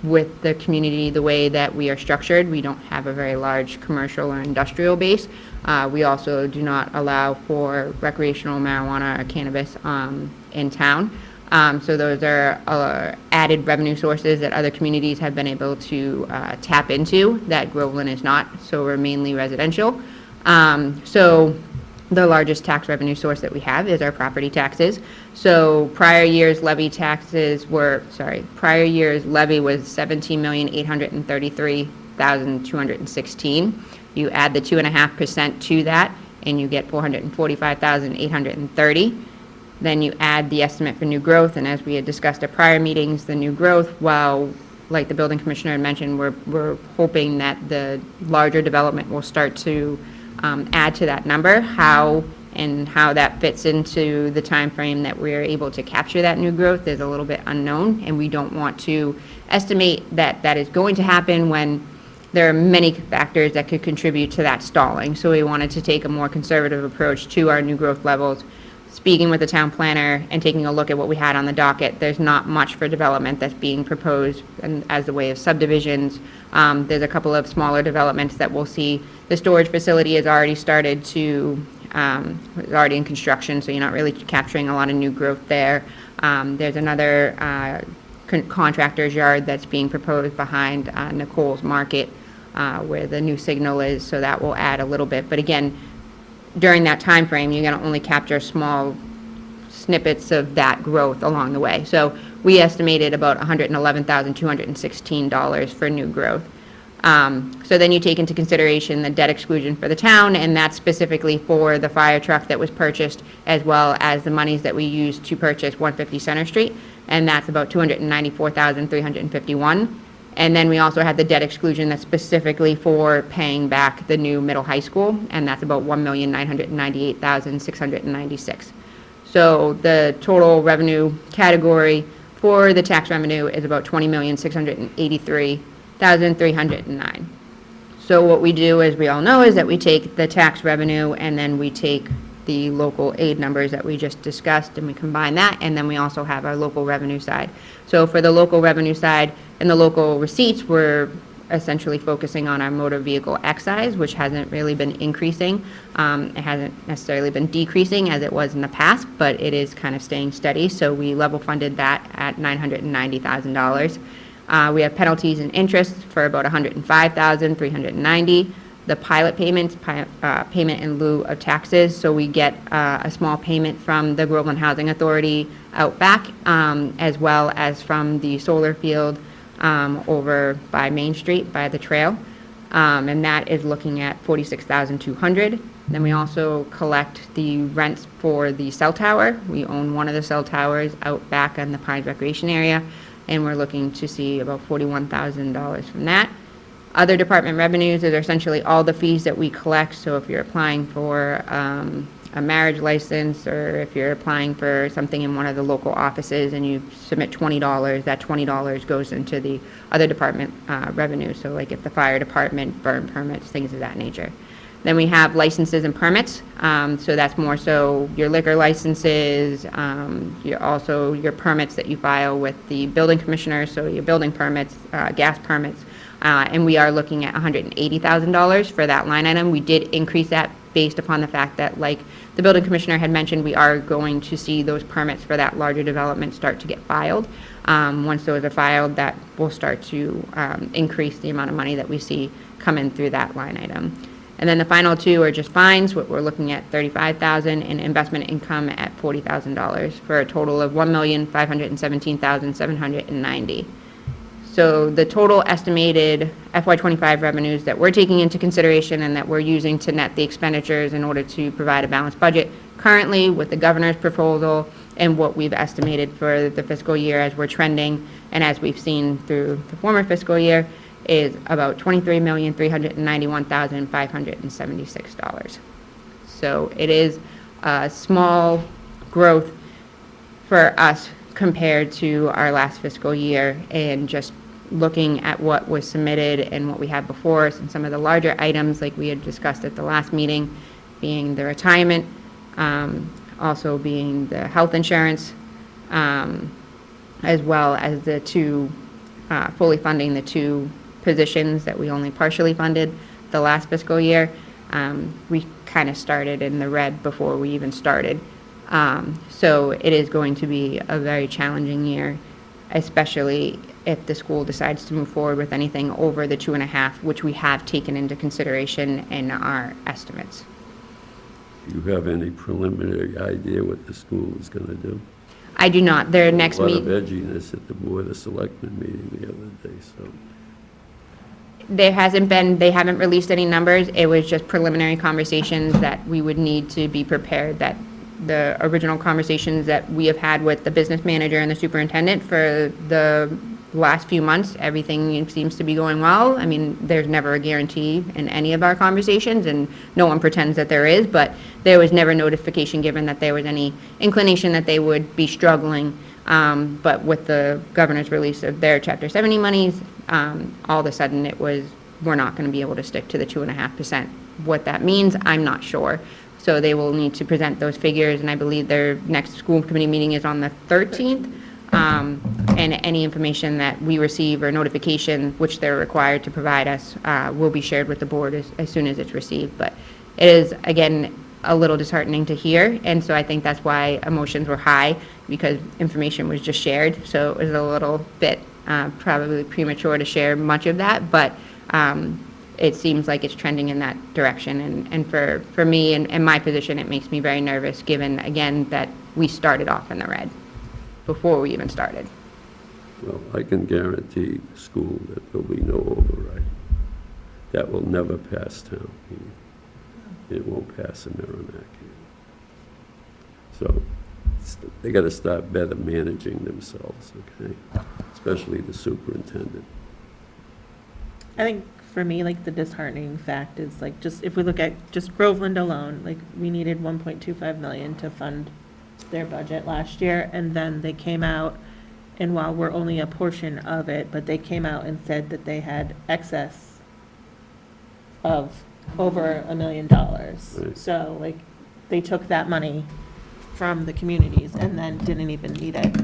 with the community, the way that we are structured, we don't have a very large commercial or industrial base. We also do not allow for recreational marijuana or cannabis in town. So those are added revenue sources that other communities have been able to tap into that Groveland is not. So we're mainly residential. So the largest tax revenue source that we have is our property taxes. So prior year's levy was $17,833,216. You add the 2.5% to that, and you get $445,830. Then you add the estimate for new growth, and as we had discussed at prior meetings, the new growth, while, like the building commissioner had mentioned, we're hoping that the larger development will start to add to that number. How that fits into the time frame that we're able to capture that new growth is a little bit unknown, and we don't want to estimate that that is going to happen when there are many factors that could contribute to that stalling. So we wanted to take a more conservative approach to our new growth levels. Speaking with the town planner and taking a look at what we had on the docket, there's not much for development that's being proposed and as the way of subdivisions. There's a couple of smaller developments that we'll see. The storage facility has already started to, is already in construction, so you're not really capturing a lot of new growth there. There's another contractor's yard that's being proposed behind Nicole's Market, where the new signal is, so that will add a little bit. But again, during that time frame, you're going to only capture small snippets of that growth along the way. So we estimated about $111,216 for new growth. So then you take into consideration the debt exclusion for the town, and that's specifically for the fire truck that was purchased, as well as the monies that we used to purchase 150 Center Street, and that's about $294,351. And then we also had the debt exclusion that's specifically for paying back the new middle high school, and that's about $1,998,696. So the total revenue category for the tax revenue is about $20,683,309. So what we do, as we all know, is that we take the tax revenue and then we take the local aid numbers that we just discussed, and we combine that, and then we also have our local revenue side. So for the local revenue side and the local receipts, we're essentially focusing on our motor vehicle excise, which hasn't really been increasing. It hasn't necessarily been decreasing as it was in the past, but it is kind of staying steady. So we level funded that at $990,000. We have penalties and interest for about $105,390. The pilot payments, payment in lieu of taxes. So we get a small payment from the Groveland Housing Authority out back, as well as from the solar field over by Main Street, by the trail. And that is looking at $46,200. Then we also collect the rents for the cell tower. We own one of the cell towers out back on the Pines Recreation Area, and we're looking to see about $41,000 from that. Other department revenues are essentially all the fees that we collect. So if you're applying for a marriage license, or if you're applying for something in one of the local offices and you submit $20, that $20 goes into the other department revenue. So like if the fire department, burn permits, things of that nature. Then we have licenses and permits. So that's more so your liquor licenses, also your permits that you file with the building commissioner, so your building permits, gas permits. And we are looking at $180,000 for that line item. We did increase that based upon the fact that, like the building commissioner had mentioned, we are going to see those permits for that larger development start to get filed. Once those are filed, that will start to increase the amount of money that we see coming through that line item. And then the final two are just fines. We're looking at $35,000 and investment income at $40,000 for a total of $1,517,790. So the total estimated FY25 revenues that we're taking into consideration and that we're using to net the expenditures in order to provide a balanced budget currently with the governor's proposal and what we've estimated for the fiscal year as we're trending and as we've seen through the former fiscal year is about $23,391,576. So it is a small growth for us compared to our last fiscal year, and just looking at what was submitted and what we had before us and some of the larger items like we had discussed at the last meeting, being the retirement, also being the health insurance, as well as the two, fully funding the two positions that we only partially funded the last fiscal year. We kind of started in the red before we even started. So it is going to be a very challenging year, especially if the school decides to move forward with anything over the 2.5, which we have taken into consideration in our estimates. Do you have any preliminary idea what the school is going to do? I do not. Their next A lot meeting. of edginess at the Board of Selectmen meeting the other day, so. There hasn't been, they haven't released any numbers. It was just preliminary conversations that we would need to be prepared that the original conversations that we have had with the business manager and the superintendent for the last few months, everything seems to be going well. I mean, there's never a guarantee in any of our conversations, and no one pretends that there is, but there was never notification given that there was any inclination that they would be struggling. But with the governor's release of their Chapter 70 monies, all of a sudden it was, we're not going to be able to stick to the 2.5%. What that means, I'm not sure. So they will need to present those figures, and I believe their next school committee meeting is on the 13th. And any information that we receive or notification, which they're required to provide us, will be shared with the board as soon as it's received. But it is, again, a little disheartening to hear, and so I think that's why emotions were high, because information was just shared. So it was a little bit probably premature to share much of that, but it seems like it's trending in that direction. And for me and my position, it makes me very nervous, given, again, that we started off in the red before we even started. Well, I can guarantee the school that there'll be no override. That will never pass town meeting. It won't pass in Merrimack. So they got to start better managing themselves, okay? Especially the superintendent. I think for me, like, the disheartening fact is, like, just if we look at just Groveland alone, like, we needed 1.25 million to fund their budget last year, and then they came out, and while we're only a portion of it, but they came out and said that they had excess of over $1 million. Right. So, like, they took that money from the communities and then didn't even need it,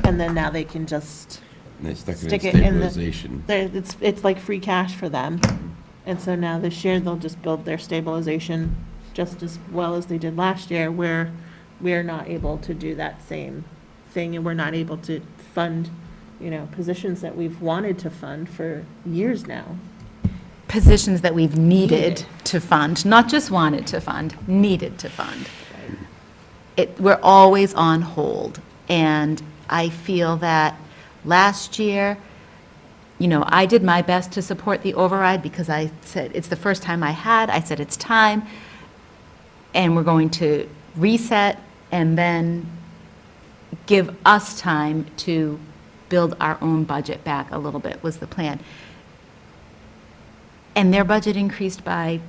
and then now they can just And they stuck it stick in it in the, stabilization. it's like free cash for them. And so now this year, they'll just build their stabilization just as well as they did last year, where we're not able to do that same thing, and we're not able to fund, positions that we've wanted to fund for years now. Positions that we've needed to fund, not just wanted to fund, needed to fund. We're always on hold, and I feel that last year, I did my best to support the override because I said, it's the first time I said it's time, and we're going to reset and then give us time to build our own budget back a little bit, was the plan. And their budget increased by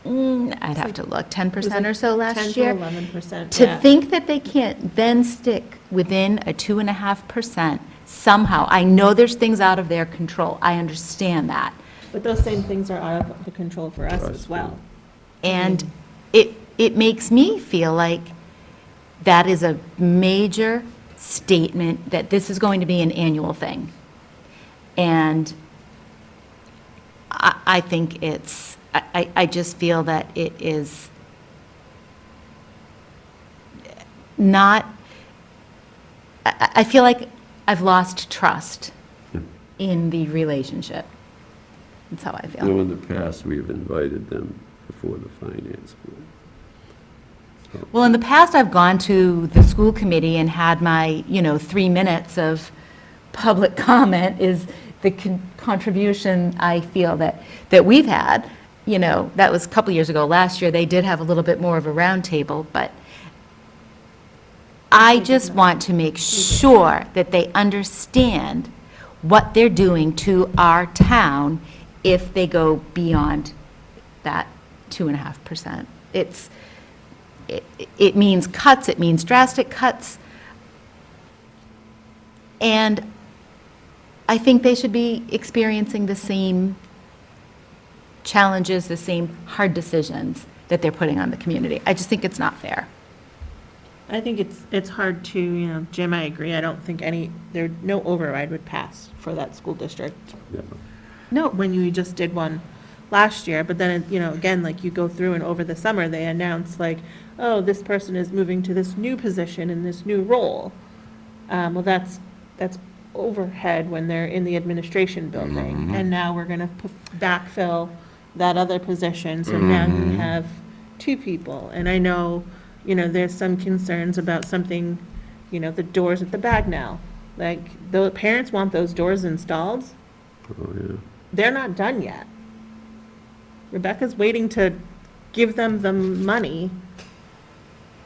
I'd have to look, 10% or so 10 last to year. 11%. To yeah. think that they can't then stick within a 2.5% somehow, I know there's things out of their control, I understand that. But those same things are out of the control for us as well. And it makes me feel like that is a major statement that this is going to be an annual thing. And I think I just feel that it is not, I feel like I've lost trust in the relationship. That's how I You know, feel. in the past, we've invited them before the finance board. Well, in the past, I've gone to the school committee and had my, 3 minutes of public comment is the contribution I feel that we've had. That was a couple years ago. Last year, they did have a little bit more of a roundtable, but I just want to make sure that they understand what they're doing to our town if they go beyond that 2.5%. It means cuts, it means drastic cuts. And I think they should be experiencing the same challenges, the same hard decisions that they're putting on the community. I just think it's not fair. I think it's hard to, Jim, I agree. I don't think no override would pass for that school district Yeah. No, when you just did one last year. But then, again, like you go through and over the summer, they announce like, oh, this person is moving to this new position in this new role. Well, that's overhead when they're in the administration building. And now we're going to backfill that other position. So now you have 2 people. And I know, there's some concerns about something, the doors at the Bagnell. Like, the parents want those doors installed. Oh, yeah. They're not done yet. Rebecca's waiting to give them the money,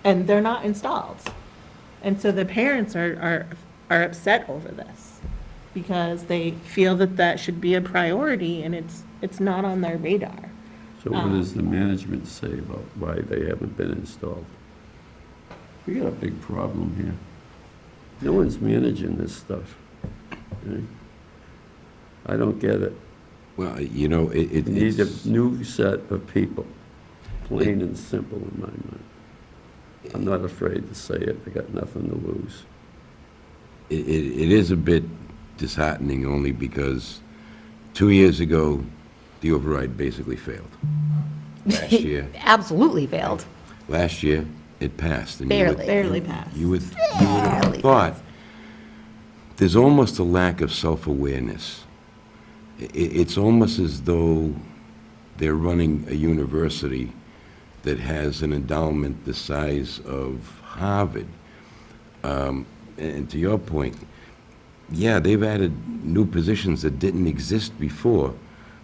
and they're not installed. And so the parents are upset over this because they feel that should be a priority, and it's not on their radar. So what does the management say about why they haven't been installed? We got a big problem here. No one's managing this stuff. Okay? I don't get it. Well, You need a it's, new set of people, plain and simple in my mind. I'm not afraid to say it, I got nothing to lose. it is a bit disheartening only because 2 years ago, the override basically failed. Last year, absolutely failed. last year, it passed. And you would- Barely. Barely passed. You would have Barely thought, there's almost a lack of self-awareness. It's almost as though they're running a university that has an endowment the size of Harvard. And to your point, yeah, they've added new positions that didn't exist before.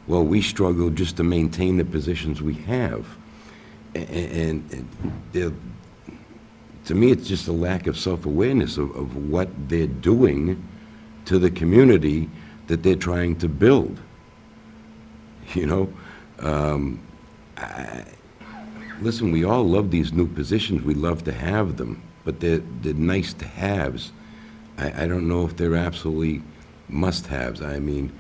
Well, we struggle just to maintain the positions we have. And to me, it's just a lack of self-awareness of what they're doing to the community that they're trying to build. Listen, we all love these new positions. We love to have them, but they're nice to haves. I don't know if they're absolutely must-haves. I mean,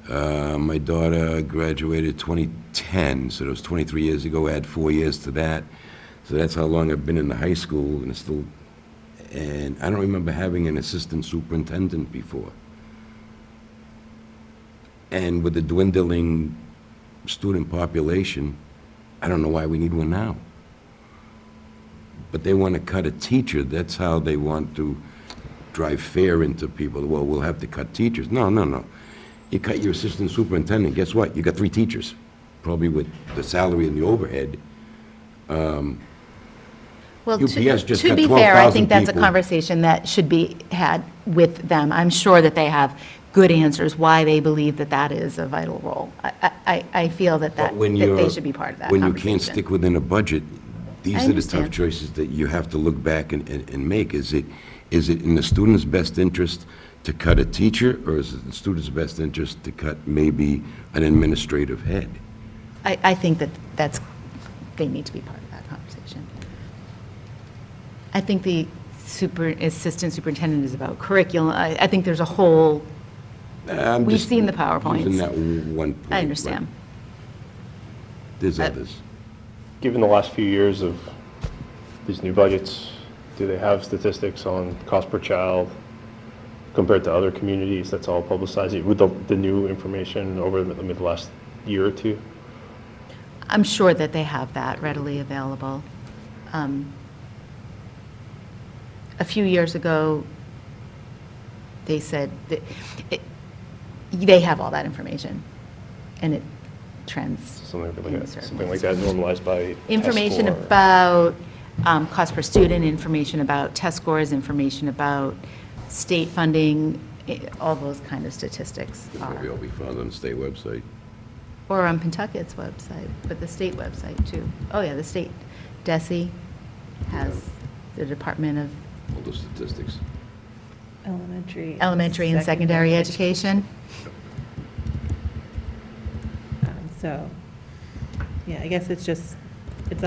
my daughter graduated 2010, so that was 23 years ago. Add 4 years to that. So that's how long I've been in the high school, and I don't remember having an assistant superintendent before. And with the dwindling student population, I don't know why we need one now. But they want to cut a teacher. That's how they want to drive fear into people. Well, we'll have to cut teachers. No. You cut your assistant superintendent, guess what? You got 3 teachers, probably with the salary and the overhead. Well, UPS just to got be fair, I 12,000 think that's a people. conversation that should be had with them. I'm sure that they have good answers why they believe that is a vital role. I feel that But when they you're- should be part of that When you conversation. can't stick within a budget, these I are the tough understand. choices that you have to look back and make. Is it in the student's best interest to cut a teacher, or is it in the student's best interest to cut maybe an administrative head? I think that's they need to be part of that conversation. I think the assistant superintendent is about curriculum. I think there's a whole, I'm we've just seen the Using PowerPoints. that one point. I understand. right. There's others. Given the last few years of these new budgets, do they have statistics on cost per child compared to other communities? That's all publicized with the new information over the last year or two? I'm sure that they have that readily available. A few years ago, they said that they have all that information, and it trends. Something like that normalized by test Information score. about cost per student, information about test scores, information about state funding, all those kind of statistics They'll are. probably all be found on the state website. Or on Pentucket's website, but the state website too. Oh, yeah, the state, DESI has the Department of All those statistics. Elementary and Secondary Education. So, yeah, I guess it's just, it's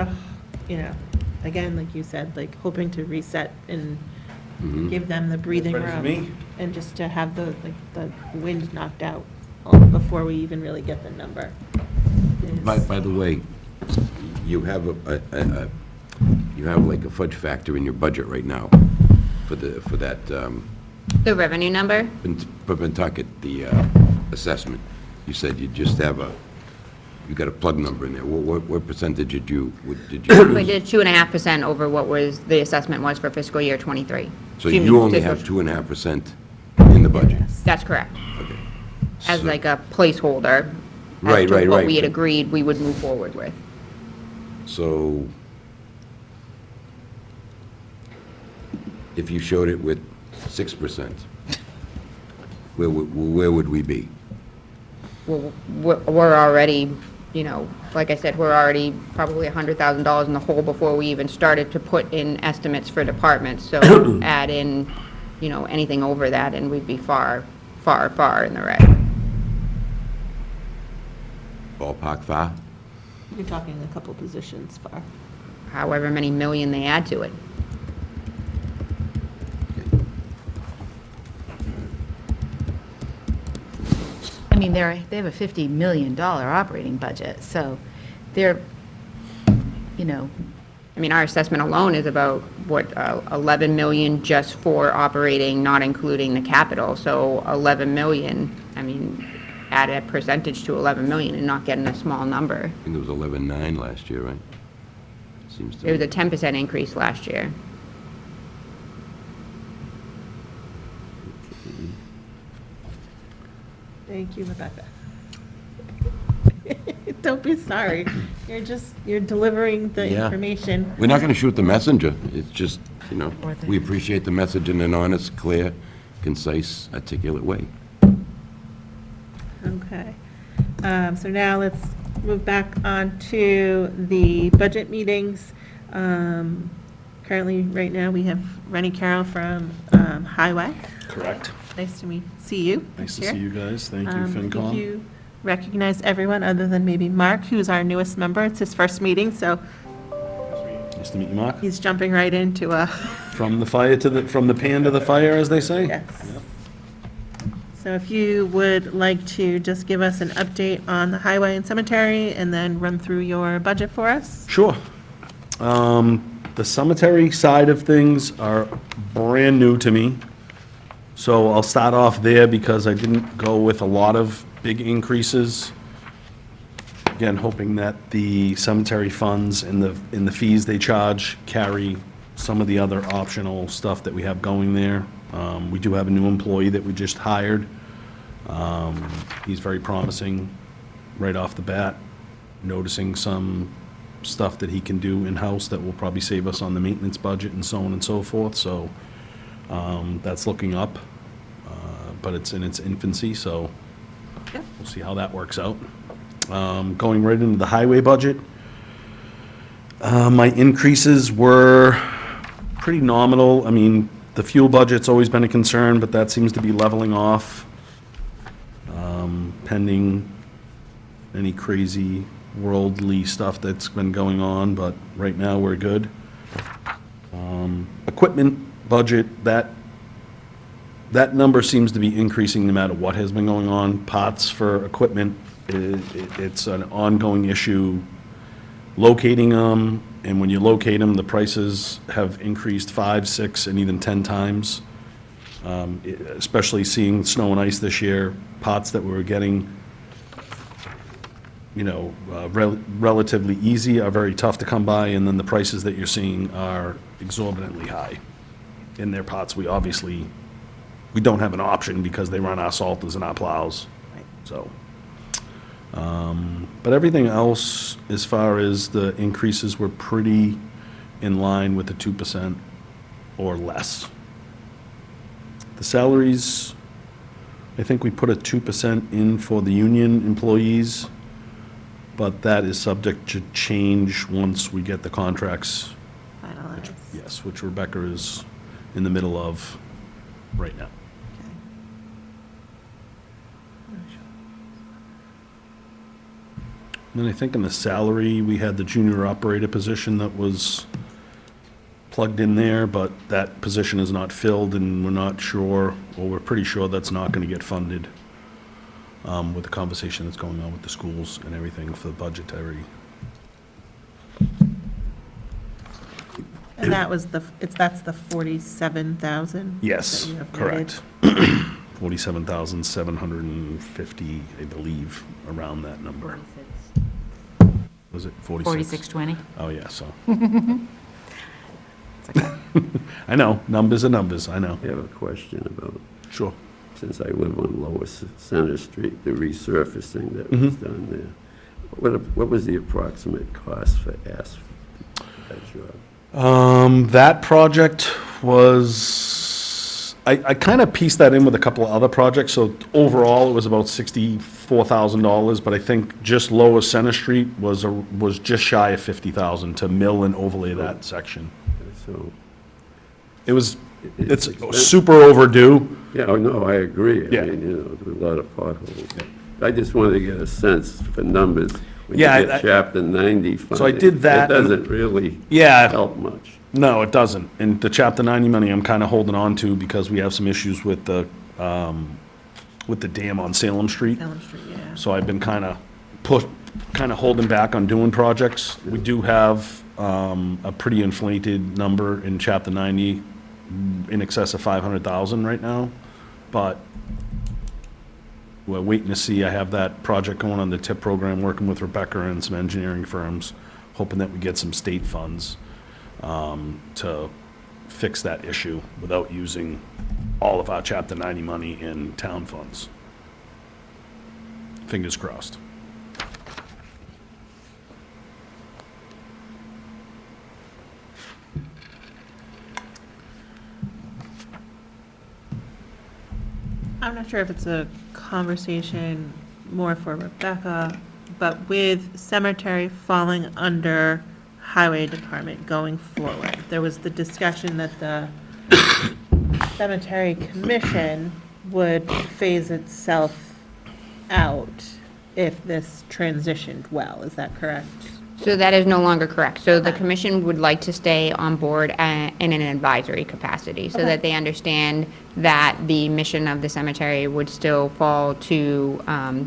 again, like you said, like hoping to reset and give them the breathing Ready for room. me? And just to have the wind knocked out before we even really get the number. By the way, you have you have like a fudge factor in your budget right now for that, The revenue number? for Pentucket, the assessment. You said you just have you got a plug number in there. What percentage did you We use? did 2.5% over what was, the assessment was for fiscal year '23. So you only have 2.5% in the budget? That's correct. Okay. As So- like a placeholder. Right, As to right, what right. we had agreed we would move forward with. So if you showed it with 6%, where would we be? Well, we're already, like I said, we're already probably $100,000 in the hole before we even started to put in estimates for departments. So add in, anything over that and we'd be far, far, far in the red. Ballpark far? You're talking a couple positions far. However many million they add to it. I mean, they have a $50 million operating budget, so they're, I mean, our assessment alone is about, 11 million just for operating, not including the capital. So 11 million, I mean, add a percentage to 11 million and not getting a small number. I think it was 11.9 last year, right? Seems to It was a be. 10% increase last year. Thank you, Rebecca. Don't be sorry. You're delivering the Yeah. information. We're not going to shoot the messenger. It's just, Or the- we appreciate the message in an honest, clear, concise, articulate way. Okay. So now let's move back on to the budget meetings. Currently, right now, we have Rennie Carroll from Highway. Correct. Nice to see you. Nice to here. see you guys. Thank you, If FinCom. you recognize everyone other than maybe Mark, who's our newest member. It's his first meeting, so Nice to meet you, Mark. he's jumping right into a, From the pan to the fire, as they say? yes. So if you would like to just give us an update on the highway and cemetery and then run through your budget for us? Sure. The cemetery side of things are brand new to me. So I'll start off there because I didn't go with a lot of big increases. Again, hoping that the cemetery funds and the fees they charge carry some of the other optional stuff that we have going there. We do have a new employee that we just hired. He's very promising right off the bat, noticing some stuff that he can do in-house that will probably save us on the maintenance budget and so on and so forth. So that's looking up, but it's in its infancy, so Yep. we'll see how that works out. Going right into the highway budget, my increases were pretty nominal. I mean, the fuel budget's always been a concern, but that seems to be leveling off, pending any crazy worldly stuff that's been going on, but right now, we're good. Equipment budget, that number seems to be increasing no matter what has been going on. Pots for equipment, it's an ongoing issue. Locating them, and when you locate them, the prices have increased 5, 6, and even 10 times. Especially seeing snow and ice this year, pots that we were getting, relatively easy are very tough to come by, and then the prices that you're seeing are exorbitantly high. In their pots, we don't have an option because they run our salters and our plows, so. But everything else, as far as the increases, were pretty in line with the 2% or less. The salaries, I think we put a 2% in for the union employees, but that is subject to change once we get the contracts, Finalized. yes, which Rebecca is in the middle of right now. And then I think in the salary, we had the junior operator position that was plugged in there, but that position is not filled, and we're not sure, or we're pretty sure that's not gonna get funded, with the conversation that's going on with the schools and everything for the budgetary. And that was that's the 47,000? Yes, that you have correct. noted? 47,750, I believe, around that number. Was it 46? 4620. Oh, yeah, so. I know, numbers are numbers, I know. I have a question about, Sure. since I live on Lower Center Street, the resurfacing that was done there. What was the approximate cost for that job? That project was, I kind of pieced that in with a couple of other projects, so overall, it was about $64,000, but I think just Lower Center Street was just shy of $50,000 to mill and overlay that section. So, It's expensive. super overdue. Yeah, oh, no, I agree. Yeah. I mean, there's a lot of potholes. I just wanted to get a sense for numbers. When you Yeah, get I- Chapter 90 funding. So I did that, It and- doesn't really Yeah. help much. No, it doesn't. And the Chapter 90 money, I'm kind of holding on to because we have some issues with the dam on Salem Street. Salem Street, yeah. So I've been kind of holding back on doing projects. We do have a pretty inflated number in Chapter 90, in excess of 500,000 right now. But we're waiting to see. I have that project going on the TIP program, working with Rebecca and some engineering firms, hoping that we get some state funds to fix that issue without using all of our Chapter 90 money in town funds. Fingers crossed. I'm not sure if it's a conversation more for Rebecca, but with cemetery falling under highway department going forward, there was the discussion that the cemetery commission would phase itself out if this transitioned well. Is that correct? So that is no longer correct. So the commission would like to stay on board in an advisory capacity so that they understand that the mission of the cemetery would still fall to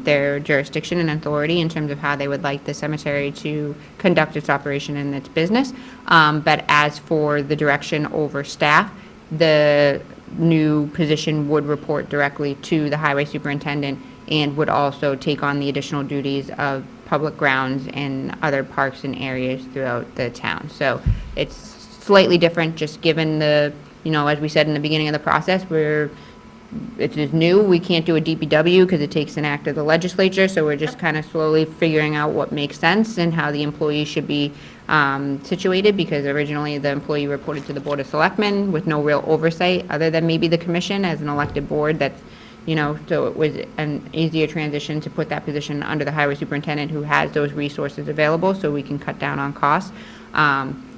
their jurisdiction and authority in terms of how they would like the cemetery to conduct its operation and its business. But as for the direction over staff, the new position would report directly to the highway superintendent and would also take on the additional duties of public grounds and other parks and areas throughout the town. So it's slightly different, just given the, as we said in the beginning of the process, it is new. We can't do a DPW because it takes an act of the legislature, so we're just kind of slowly figuring out what makes sense and how the employee should be situated, because originally the employee reported to the Board of Selectmen with no real oversight, other than maybe the commission as an elected board that's, so it was an easier transition to put that position under the highway superintendent who has those resources available so we can cut down on costs.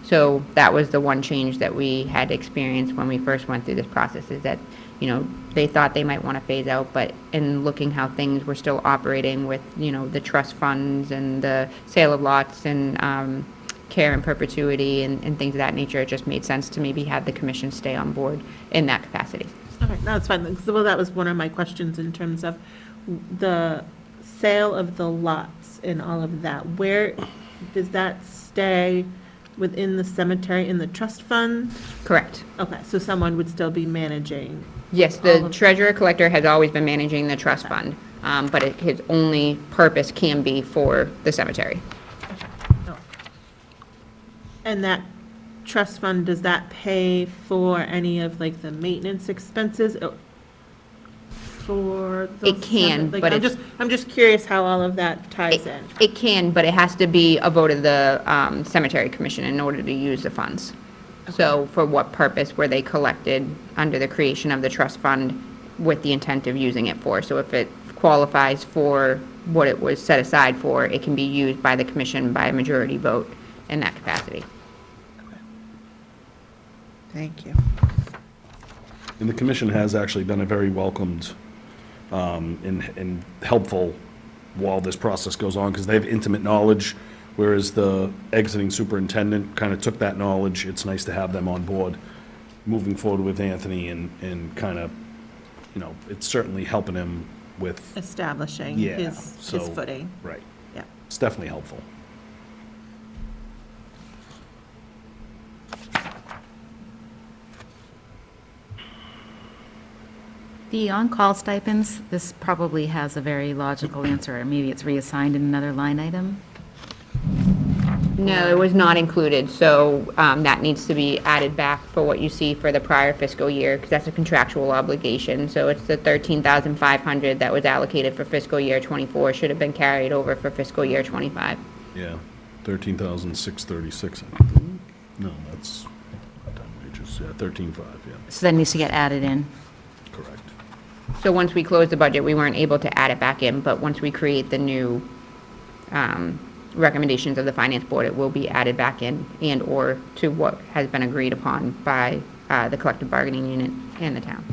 So that was the one change that we had experienced when we first went through this process, is that they thought they might want to phase out, but in looking how things were still operating with, the trust funds and the sale of lots and care in perpetuity and things of that nature, it just made sense to maybe have the commission stay on board in that capacity. Okay, no, it's fine. Well, that was one of my questions in terms of the sale of the lots and all of that. Where does that stay within the cemetery in the trust fund? Correct. Okay, so someone would still be managing. Yes, All the of- treasurer collector has always been managing the trust fund, but his only purpose can be for the cemetery. No. And that trust fund, does that pay for any of like the maintenance expenses for the? It can, like, but I'm just curious how all of that ties in. It can, but it has to be a vote of the cemetery commission in order to use the funds. So for what purpose were they collected under the creation of the trust fund with the intent of using it for? So if it qualifies for what it was set aside for, it can be used by the commission by a majority vote in that capacity. Thank you. And the commission has actually been a very welcomed and helpful while this process goes on, because they have intimate knowledge, whereas the exiting superintendent kind of took that knowledge. It's nice to have them on board moving forward with Anthony and kind of, it's certainly helping him with, Establishing yeah, his so, footing. right. Yeah. It's definitely helpful. The on-call stipends, this probably has a very logical answer, or maybe it's reassigned in another line item. No, it was not included, so that needs to be added back for what you see for the prior fiscal year, because that's a contractual obligation. So it's the $13,500 that was allocated for fiscal year '24 should have been carried over for fiscal year '25. Yeah, 13,636. No, that's part-time wages, yeah, 13,500, yeah, So that needs to get added in. correct. So once we close the budget, we weren't able to add it back in, but once we create the new recommendations of the finance board, it will be added back in and/or to what has been agreed upon by the collective bargaining unit and the town.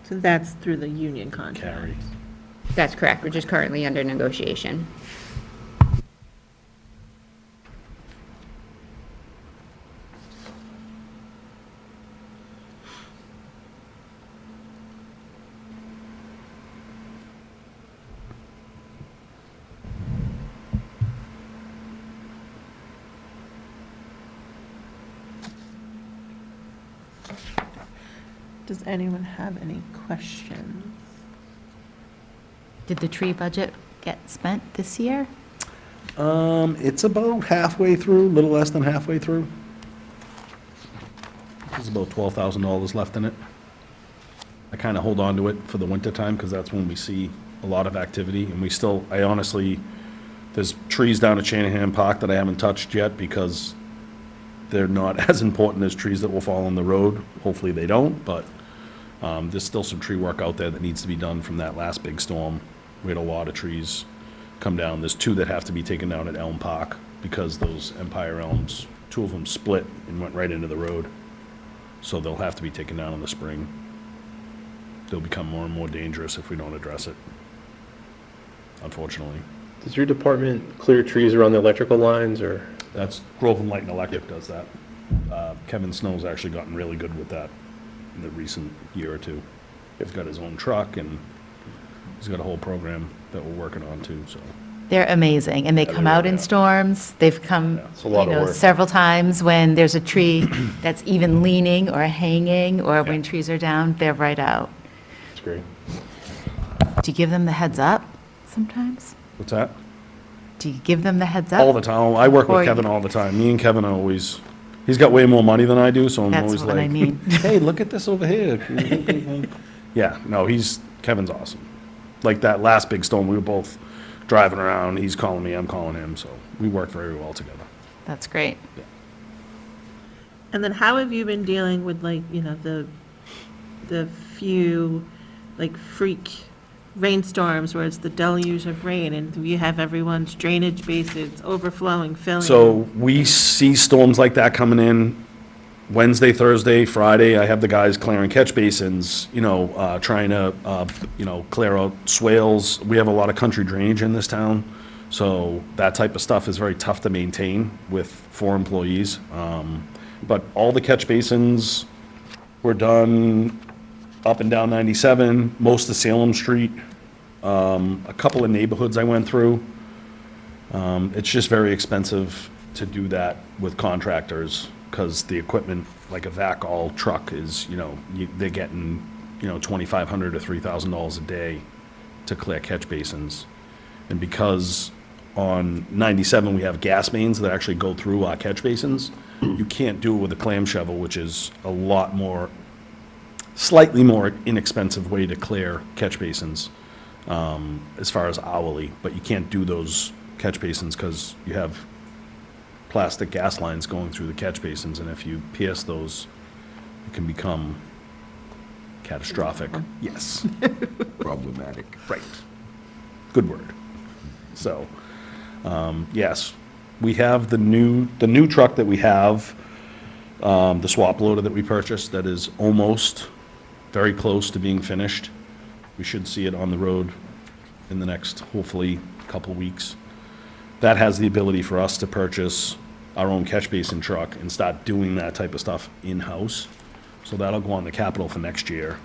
So that's through the union contract. Carry. That's correct, which is currently under negotiation. Does anyone have any questions? Did the tree budget get spent this year? It's about halfway through, a little less than halfway through. There's about $12,000 left in it. I kind of hold on to it for the winter time, because that's when we see a lot of activity, and I honestly, there's trees down at Shanahan Park that I haven't touched yet, because they're not as important as trees that will fall on the road. Hopefully they don't, but there's still some tree work out there that needs to be done from that last big storm. We had a lot of trees come down. There's 2 that have to be taken down at Elm Park, because those Empire elms, 2 of them split and went right into the road. So they'll have to be taken down in the spring. They'll become more and more dangerous if we don't address it, unfortunately. Does your department clear trees around the electrical lines, or? That's Groveland Light and Electric does that. Kevin Snow's actually gotten really good with that in the recent year or two. He's got his own truck, and he's got a whole program that we're working on too, so. They're amazing, and they come out in storms. They've come, It's a lot of work. several times when there's a tree that's even leaning or hanging, or when trees are down, they're right out. It's great. Do you give them the heads up sometimes? What's that? Do you give them the heads up? All the time. I work Or with Kevin all the time. Me and Kevin are always, he's got way more money than I do, so I'm That's always what I like, mean. hey, look at this over here. Yeah, no, Kevin's awesome. Like that last big storm, we were both driving around. He's calling me, I'm calling him, so we work very well together. That's great. And then how have you been dealing with like, the few like freak rainstorms where it's the deluge of rain and you have everyone's drainage basins overflowing, filling. So we see storms like that coming in Wednesday, Thursday, Friday. I have the guys clearing catch basins, trying to, clear out swales. We have a lot of country drainage in this town, so that type of stuff is very tough to maintain with 4 employees. But all the catch basins were done up and down 97, most of Salem Street, a couple of neighborhoods I went through. It's just very expensive to do that with contractors, because the equipment, like a VAC-all truck is, they're getting, $2,500 to $3,000 a day to clear catch basins. And because on 97, we have gas mains that actually go through our catch basins, you can't do it with a clam shovel, which is a lot more, slightly more inexpensive way to clear catch basins, as far as hourly, but you can't do those catch basins because you have plastic gas lines going through the catch basins, and if you pierce those, it can become catastrophic. Yes, Problematic. right. Good word. So, yes, we have the new truck that we have, the swap loader that we purchased, that is almost very close to being finished. We should see it on the road in the next, hopefully, couple weeks. That has the ability for us to purchase our own catch basin truck and start doing that type of stuff in-house. So that'll go on the capital for next year.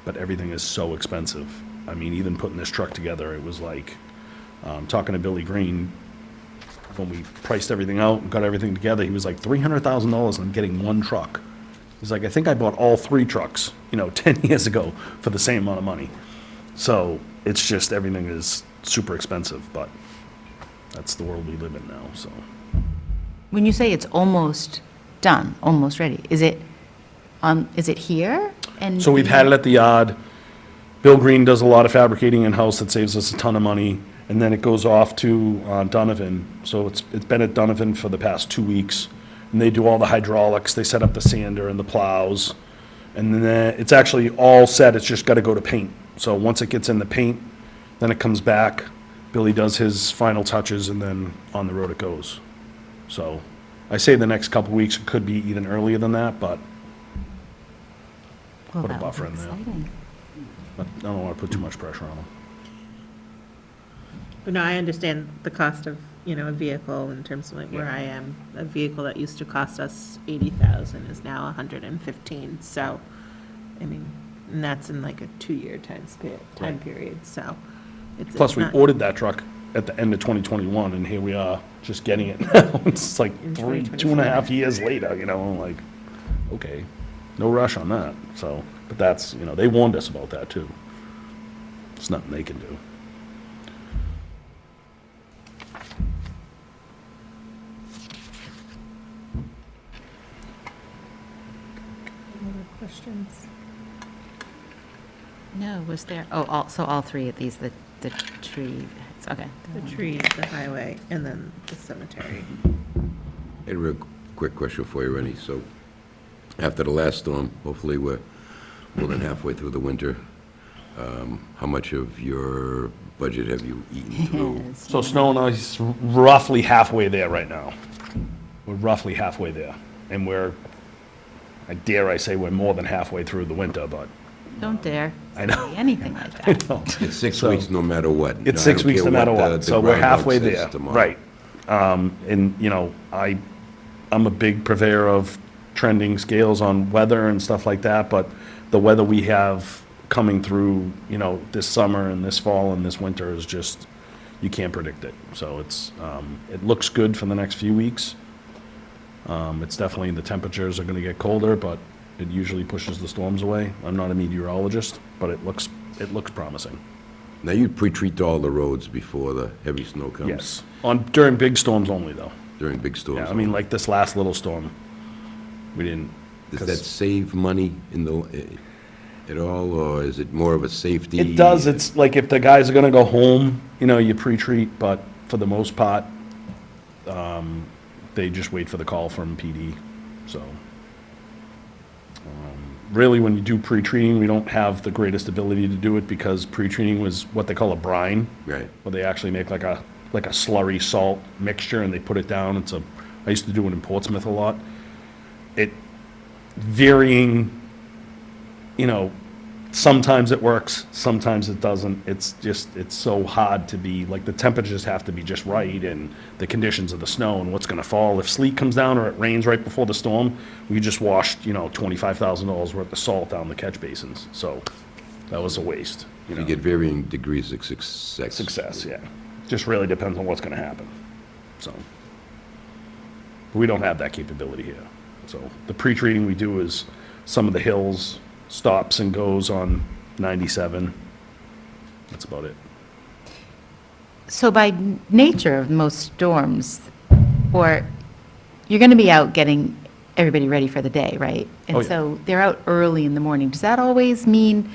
But everything is so expensive. I mean, even putting this truck together, it was like, talking to Billy Green, when we priced everything out and got everything together, he was like, $300,000 and I'm getting one truck. He's like, I think I bought all 3 trucks, 10 years ago for the same amount of money. So it's just, everything is super expensive, but that's the world we live in now, so. When you say it's almost done, almost ready, is it here? And So we've had it at the yard. Bill Green does a lot of fabricating in-house that saves us a ton of money, and then it goes off to Donovan. So it's been at Donovan for the past 2 weeks, and they do all the hydraulics, they set up the sander and the plows, and then it's actually all set, it's just gotta go to paint. So once it gets in the paint, then it comes back, Billy does his final touches, and then on the road it goes. So I say the next couple weeks, it could be even earlier than that, but Well, put a that would be buffer in there. exciting. I don't want to put too much pressure on them. But no, I understand the cost of, a vehicle in terms of like where I am. A vehicle that used to cost us 80,000 is now 115. So, I mean, and that's in like a 2-year time period, so. Plus, it's we not- ordered that truck at the end of 2021, and here we are, just getting it now. It's like In 2.5 years later, I'm like, okay, no rush on that, so, but that's, they warned us about that, too. There's nothing they can do. Any other questions? No, was there, so all 3 of these, the tree, okay. The trees, the highway, and then the cemetery. A real quick question for you, Rennie. So after the last storm, hopefully we're more than halfway through the winter. How much of your budget have you eaten through? So snow and ice, roughly halfway there right now. We're roughly halfway there, and I dare I say we're more than halfway through the winter, but Don't dare I know. say anything like I that. know. It's 6 So- weeks no matter what. It's I 6 don't weeks care no matter the- what, the so we're groundhog halfway says there, tomorrow. right. And, I'm a big purveyor of trending scales on weather and stuff like that, but the weather we have coming through, this summer and this fall and this winter is just, you can't predict it. So it looks good for the next few weeks. It's definitely, the temperatures are gonna get colder, but it usually pushes the storms away. I'm not a meteorologist, but it looks promising. Now, you pre-treat all the roads before the heavy snow comes? Yes, during big storms only, though. During big storms? Yeah, I mean, like this last little storm, we didn't. Does 'cause that save money at all, or is it more of a safety? It does, it's like if the guys are gonna go home, you pre-treat, but for the most part, they just wait for the call from PD, so. really, when you do pre-treating, we don't have the greatest ability to do it because pre-treating was what they call a brine. Right. Where they actually make like a slurry salt mixture and they put it down. I used to do it in Portsmouth a lot. It varying, sometimes it works, sometimes it doesn't. It's so hard to be, like, the temperatures have to be just right and the conditions of the snow and what's gonna fall. If sleet comes down or it rains right before the storm, we just washed, $25,000 worth of salt down the catch basins. So that was a waste, You get varying degrees of success. Success, yeah. Just really depends on what's gonna happen, so. But we don't have that capability here. So the pre-treating we do is some of the hills, stops and goes on 97. That's about it. So by nature of most storms, or you're going to be out getting everybody ready for the day, right? Oh, And yeah. so they're out early in the morning. Does that always mean,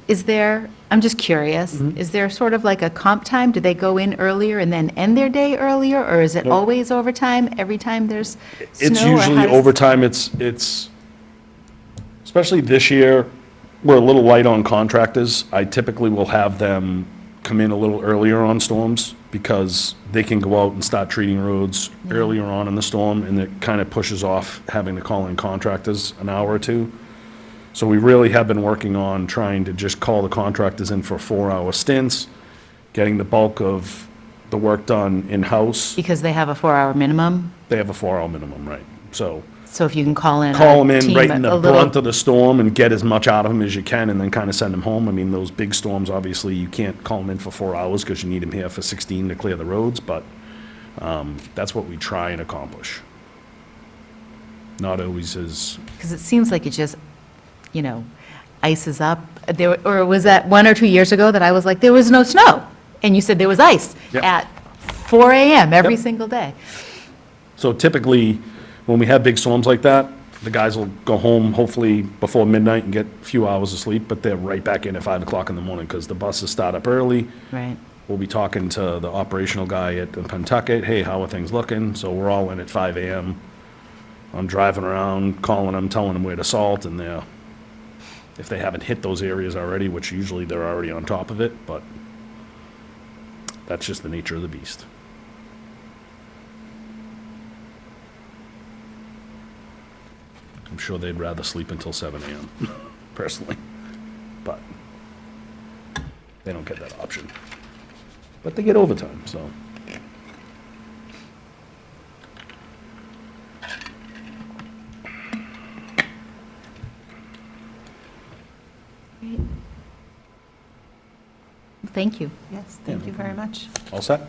is there, I'm just curious, Mm-hmm. is there sort of like a comp time? Do they go in earlier and then end their day earlier? Or is it Nope. always overtime every time there's snow? It's or how usually does- overtime, it's, especially this year, we're a little light on contractors. I typically will have them come in a little earlier on storms because they can go out and start treating roads earlier on in the storm, and it kind of pushes off having to call in contractors an hour or two. So we really have been working on trying to just call the contractors in for 4-hour stints, getting the bulk of the work done in-house. Because they have a 4-hour minimum? They have a 4-hour minimum, right? So So if you can call in call a them in team right in a the little- brunt of the storm and get as much out of them as you can and then kind of send them home. I mean, those big storms, obviously, you can't call them in for 4 hours because you need them here for 16 to clear the roads, but that's what we try and accomplish. Not always as, Because it seems like it just, ices up. Or was that 1 or 2 years ago that I was like, there was no snow? And you said there was ice Yep. at 4 AM every Yep. single day. so typically, when we have big storms like that, the guys will go home hopefully before midnight and get a few hours of sleep, but they're right back in at 5 o'clock in the morning because the buses start up early. Right. We'll be talking to the operational guy at Pentucket, hey, how are things looking? So we're all in at 5 AM. I'm driving around, calling them, telling them where to salt, and if they haven't hit those areas already, which usually they're already on top of it, but that's just the nature of the beast. I'm sure they'd rather sleep until 7 AM, personally, but they don't get that option. But they get overtime, so. Thank you. Yes, thank you very much. All set?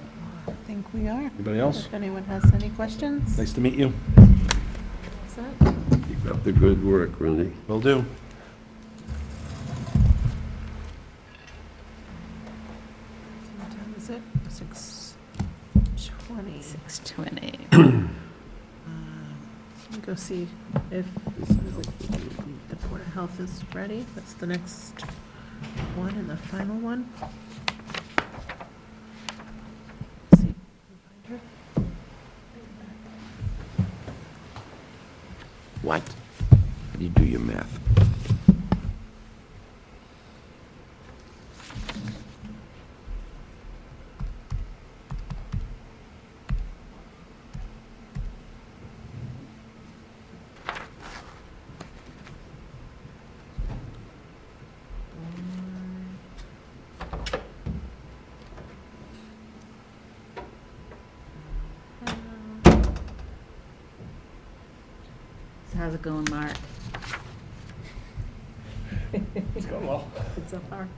I think we are. Anybody else? If anyone has any questions? Nice to meet you. Keep up the good work, Ronnie. Will do. What time is it? 6:20. 6:20. Let me go see if the Board of Health is ready. That's the next one and the final one. See, find her. What? How do you do your math? So how's it going, Mark? It's going well. It's up far.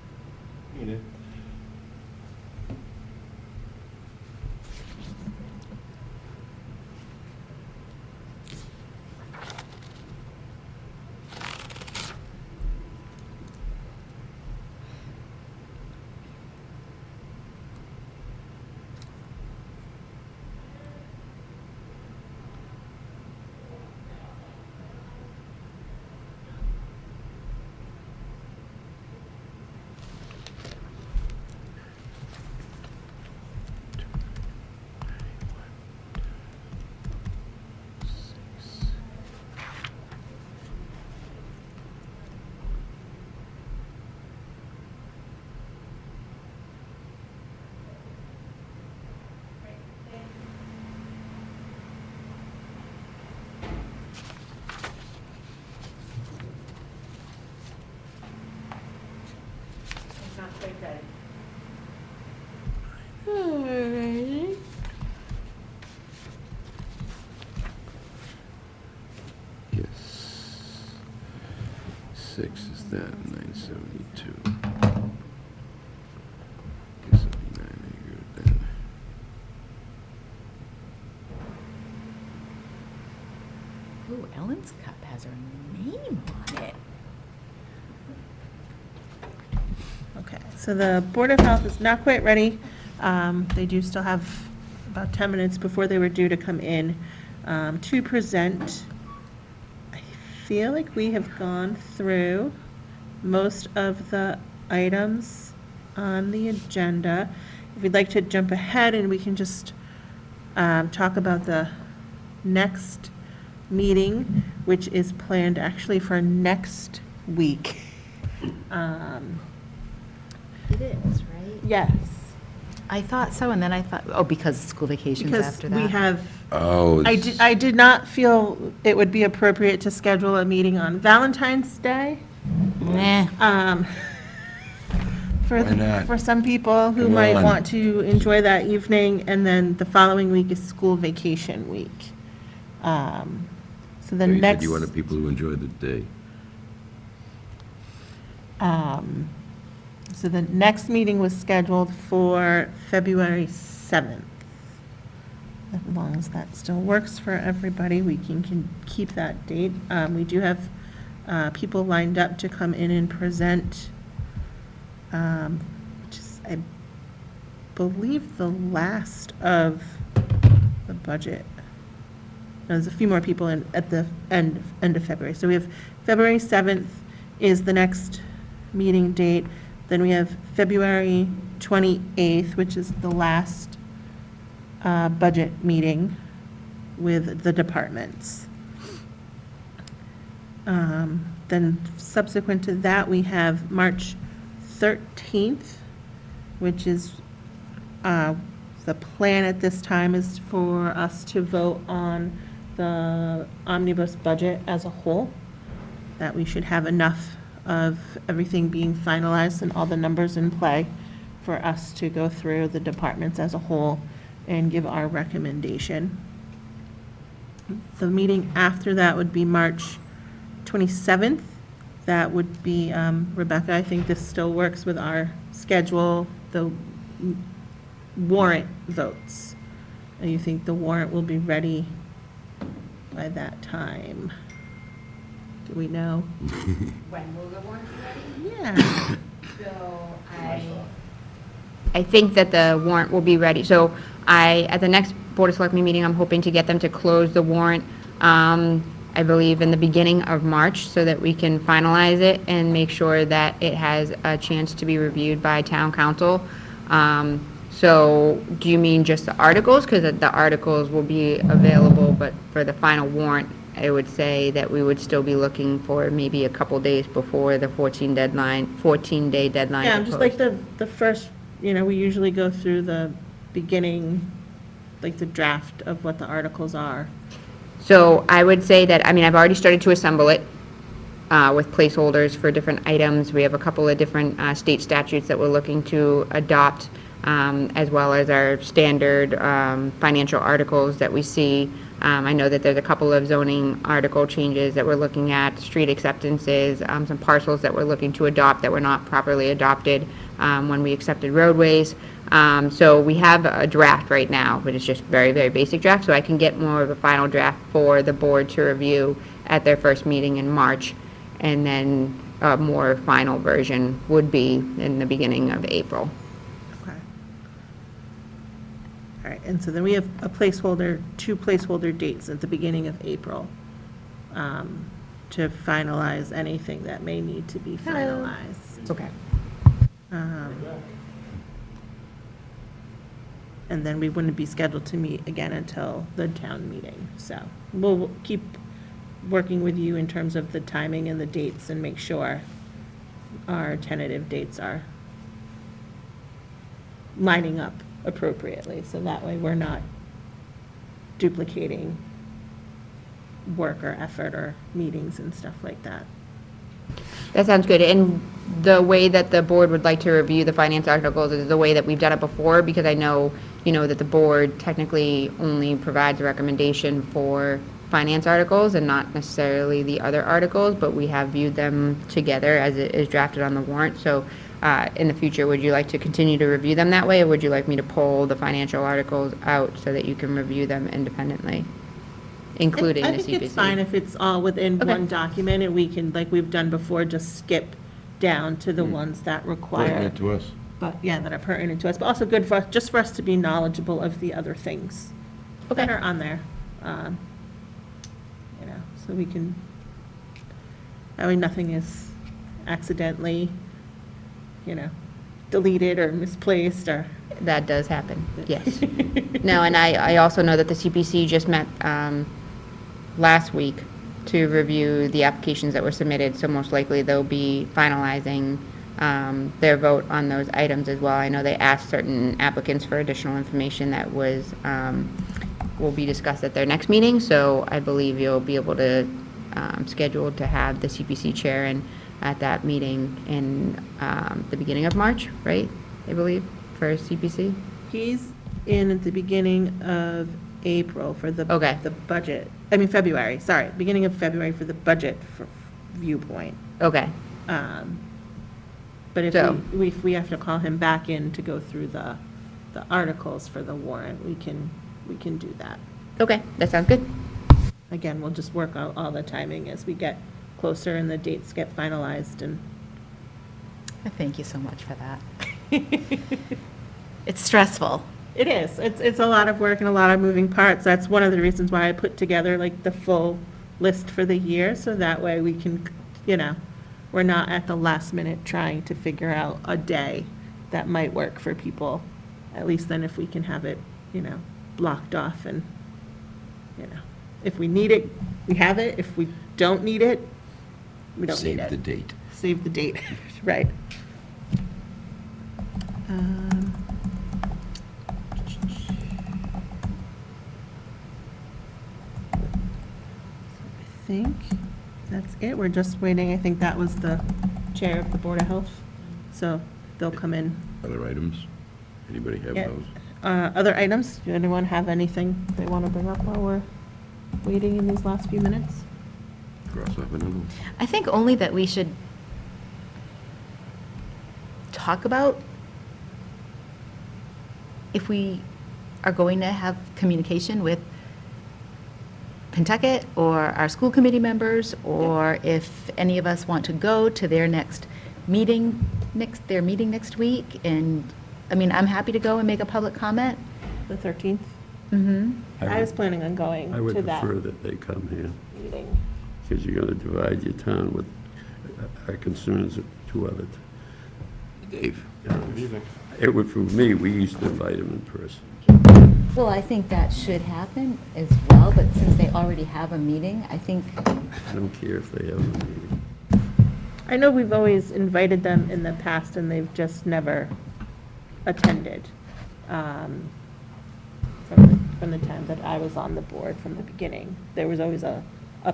6 is that, 972. Guess it'd be 900 then. Ooh, Ellen's Cup has her name on it. Okay, so the Board of Health is not quite ready. They do still have about 10 minutes before they were due to come in to present. I feel like we have gone through most of the items on the agenda. If we'd like to jump ahead and we can just talk about the next meeting, which is planned actually for next week. It is, right? Yes. I thought so, and then I thought, oh, because school vacations Because after that. we have, Oh, I did not feel it would be appropriate to schedule a meeting on Valentine's Day. Meh. For, Why not? for some people who Come might on. want to enjoy that evening, and then the following week is school vacation week. So the you said next, you wanted people to enjoy the day. so the next meeting was scheduled for February 7th. As long as that still works for everybody, we can keep that date. We do have people lined up to come in and present, which is, I believe, the last of the budget. There's a few more people in, at the end of February. So we have February 7th is the next meeting date. Then we have February 28th, which is the last budget meeting with the departments. Then subsequent to that, we have March 13th, which is, the plan at this time is for us to vote on the omnibus budget as a whole, that we should have enough of everything being finalized and all the numbers in play for us to go through the departments as a whole and give our recommendation. The meeting after that would be March 27th. That would be, Rebecca, I think this still works with our schedule, the warrant votes. And you think the warrant will be ready by that time? Do we know? When will the warrant be ready? Yeah. So I think that the warrant will be ready. So at the next Board of Selectmen meeting, I'm hoping to get them to close the warrant, I believe, in the beginning of March, so that we can finalize it and make sure that it has a chance to be reviewed by town council. So do you mean just the articles? Because the articles will be available, but for the final warrant, I would say that we would still be looking for maybe a couple days before the 14-day deadline. Yeah, to just post. like the first, we usually go through the beginning, like the draft of what the articles are. So I would say that, I've already started to assemble it with placeholders for different items. We have a couple of different state statutes that we're looking to adopt, as well as our standard financial articles that we see. I know that there's a couple of zoning article changes that we're looking at, street acceptances, some parcels that we're looking to adopt that were not properly adopted when we accepted roadways. So we have a draft right now, but it's just very, very basic draft, so I can get more of a final draft for the board to review at their first meeting in March, and then a more final version would be in the beginning of April. Okay. All right, and so then we have a placeholder, 2 placeholder dates at the beginning of April to finalize anything that may need to be finalized. Okay. And then we wouldn't be scheduled to meet again until the town meeting. So we'll keep working with you in terms of the timing and the dates and make sure our tentative dates are lining up appropriately. So that way we're not duplicating work or effort or meetings and stuff like that. That sounds good. And the way that the board would like to review the finance articles is the way that we've done it before, because I know, that the board technically only provides a recommendation for finance articles and not necessarily the other articles, but we have viewed them together as it is drafted on the warrant. So in the future, would you like to continue to review them that way, or would you like me to pull the financial articles out so that you can review them independently, including the I CPC? think it's fine if it's all within Okay. one document, and we can, like we've done before, just skip down to Hmm. the ones that require, Pertinent to us. but, yeah, that are pertinent to us, but also good for us, just for us to be knowledgeable of the other things that Okay. are on there. You know, so we can, that way nothing is accidentally, you know, deleted or misplaced or. That does happen, yes. No, and I also know that the CPC just met last week to review the applications that were submitted, so most likely they'll be finalizing their vote on those items as well. I know they asked certain applicants for additional information that will be discussed at their next meeting, so I believe you'll be able to schedule to have the CPC chair in at that meeting in the beginning of March, right, I believe, for CPC? He's in at the beginning of April for the. Okay. The budget, I mean, February, sorry, beginning of February for the budget for viewpoint. Okay, But if So- if we have to call him back in to go through the articles for the warrant, we can do that. okay, that sounds good. Again, we'll just work out all the timing as we get closer and the dates get finalized and. Thank you so much for that. It's stressful. It is. It's a lot of work and a lot of moving parts. That's one of the reasons why I put together like the full list for the year, so that way we can, you know, we're not at the last minute trying to figure out a day that might work for people. At least then if we can have it, you know, blocked off and, you know, if we need it, we have it. If we don't need it, we don't need Save it. the date. Save the date, right. I think that's it. We're just waiting. I think that was the chair of the Board of Health. So they'll come in. Other items? Anybody have Yeah. those? Other items? Do anyone have anything they want to bring up while we're waiting in these last few minutes? Cross off another one. I think only that we should talk about if we are going to have communication with Pentucket or our school committee members, or if any of us want to go to their next meeting, their meeting next week. And, I mean, I'm happy to go and make a public comment. The 13th? Mm-hmm. I was planning on going I would to that prefer that they come here, meeting. because you're gonna divide your town with our concerns of two other. Dave? It would, for me, we used to invite them in person. Well, I think that should happen as well, but since they already have a meeting, I think, I don't care if they have a meeting. I know we've always invited them in the past and they've just never attended. From the time that I was on the board from the beginning, there was always a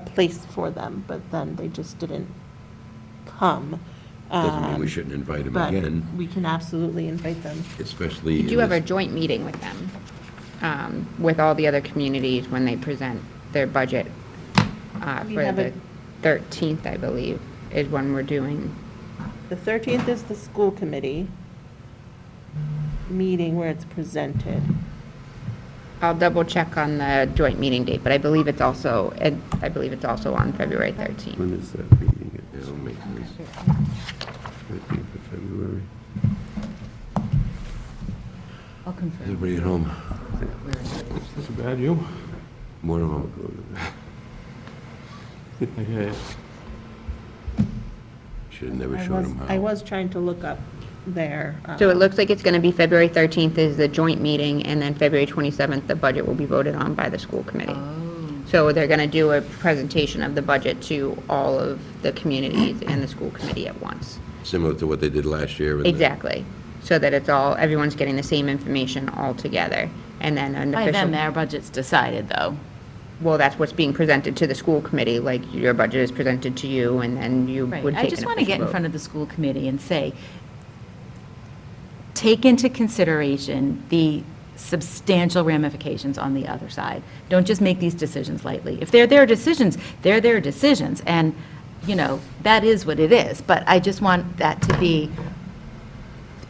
place for them, but then they just didn't come. Doesn't mean we shouldn't invite them But again, we can absolutely invite them. especially. We do have a joint meeting with them, with all the other communities when they present their budget We for have the a- 13th, I believe, is when we're doing. The 13th is the school committee meeting where it's presented. I'll double check on the joint meeting date, but I believe it's also, on February 13th. When is that meeting? Yeah, I'll make this. 13th of February. I'll confirm. Everybody at home? Too bad, you? More of them. Okay. Should have never showed them how. I was trying to look up their. So it looks like it's going to be February 13th is the joint meeting, and then February 27th, the budget will be voted on by the school committee. So they're going to do a presentation of the budget to all of the communities and the school committee at once. Similar to what they did last year. with the- Exactly. So that it's all, everyone's getting the same information all together. And then an By then, official, our budget's decided, though. well, that's what's being presented to the school committee, like your budget is presented to you, and then you Right. would take I an just want to get in official front vote. of the school committee and say, take into consideration the substantial ramifications on the other side. Don't just make these decisions lightly. If they're their decisions, they're their decisions, and, you know, that is what it is. But I just want that to be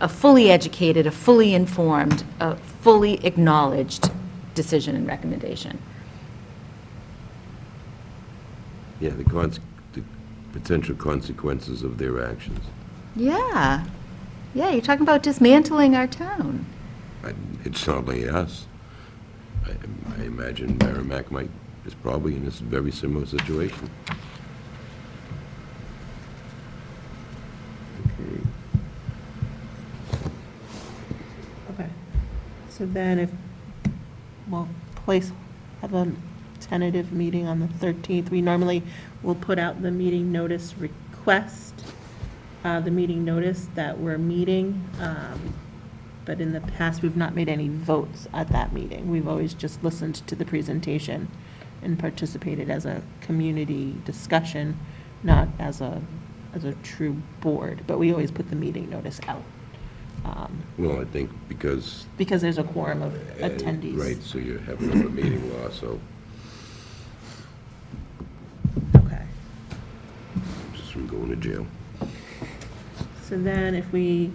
a fully educated, a fully informed, a fully acknowledged decision and recommendation. Yeah, the potential consequences of their actions. Yeah. Yeah, you're talking about dismantling our town. It's not only us. I imagine Merrimack is probably in this very similar situation. Okay. Okay. So then if, we'll have a tentative meeting on the 13th. We normally will put out the meeting notice request, the meeting notice that we're meeting. But in the past, we've not made any votes at that meeting. We've always just listened to the presentation and participated as a community discussion, not as a true board. But we always put the meeting notice out. Well, I think because... Because there's a quorum of attendees. Right, so you have another meeting law, so Okay. just from going to jail. So then if we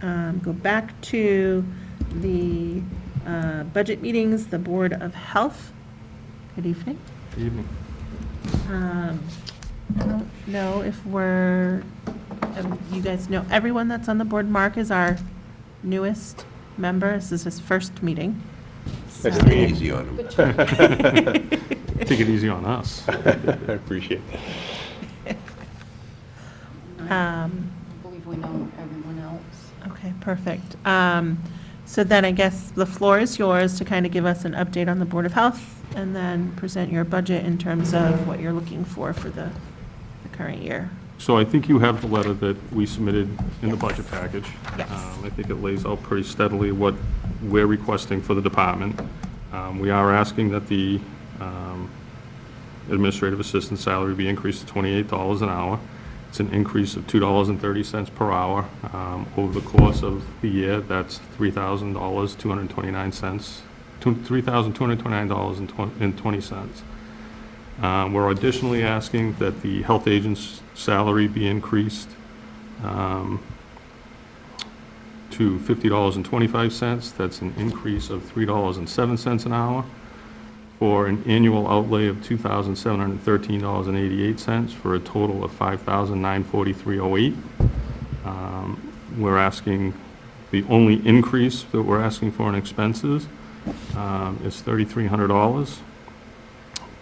go back to the budget meetings, the Board of Health, good evening. Good evening. I don't know if you guys know, everyone that's on the board. Mark is our newest member. This is his first meeting. Nice to Take meet it you. easy on them. Take it easy on us. I appreciate it. I believe we know everyone else. Okay, perfect. So then I guess the floor is yours to kind of give us an update on the Board of Health and then present your budget in terms of what you're looking for the current year. So I think you have the letter that we submitted in the budget package. Yes. I think it lays out pretty steadily what we're requesting for the department. We are asking that the administrative assistant salary be increased to $28 an hour. It's an increase of $2.30 per hour. Over the course of the year, that's $3,229.20. We're additionally asking that the health agent's salary be increased to $50.25. That's an increase of $3.07 an hour, for an annual outlay of $2,713.88, for a total of $5,943.08. We're asking, the only increase that we're asking for in expenses is $3,300.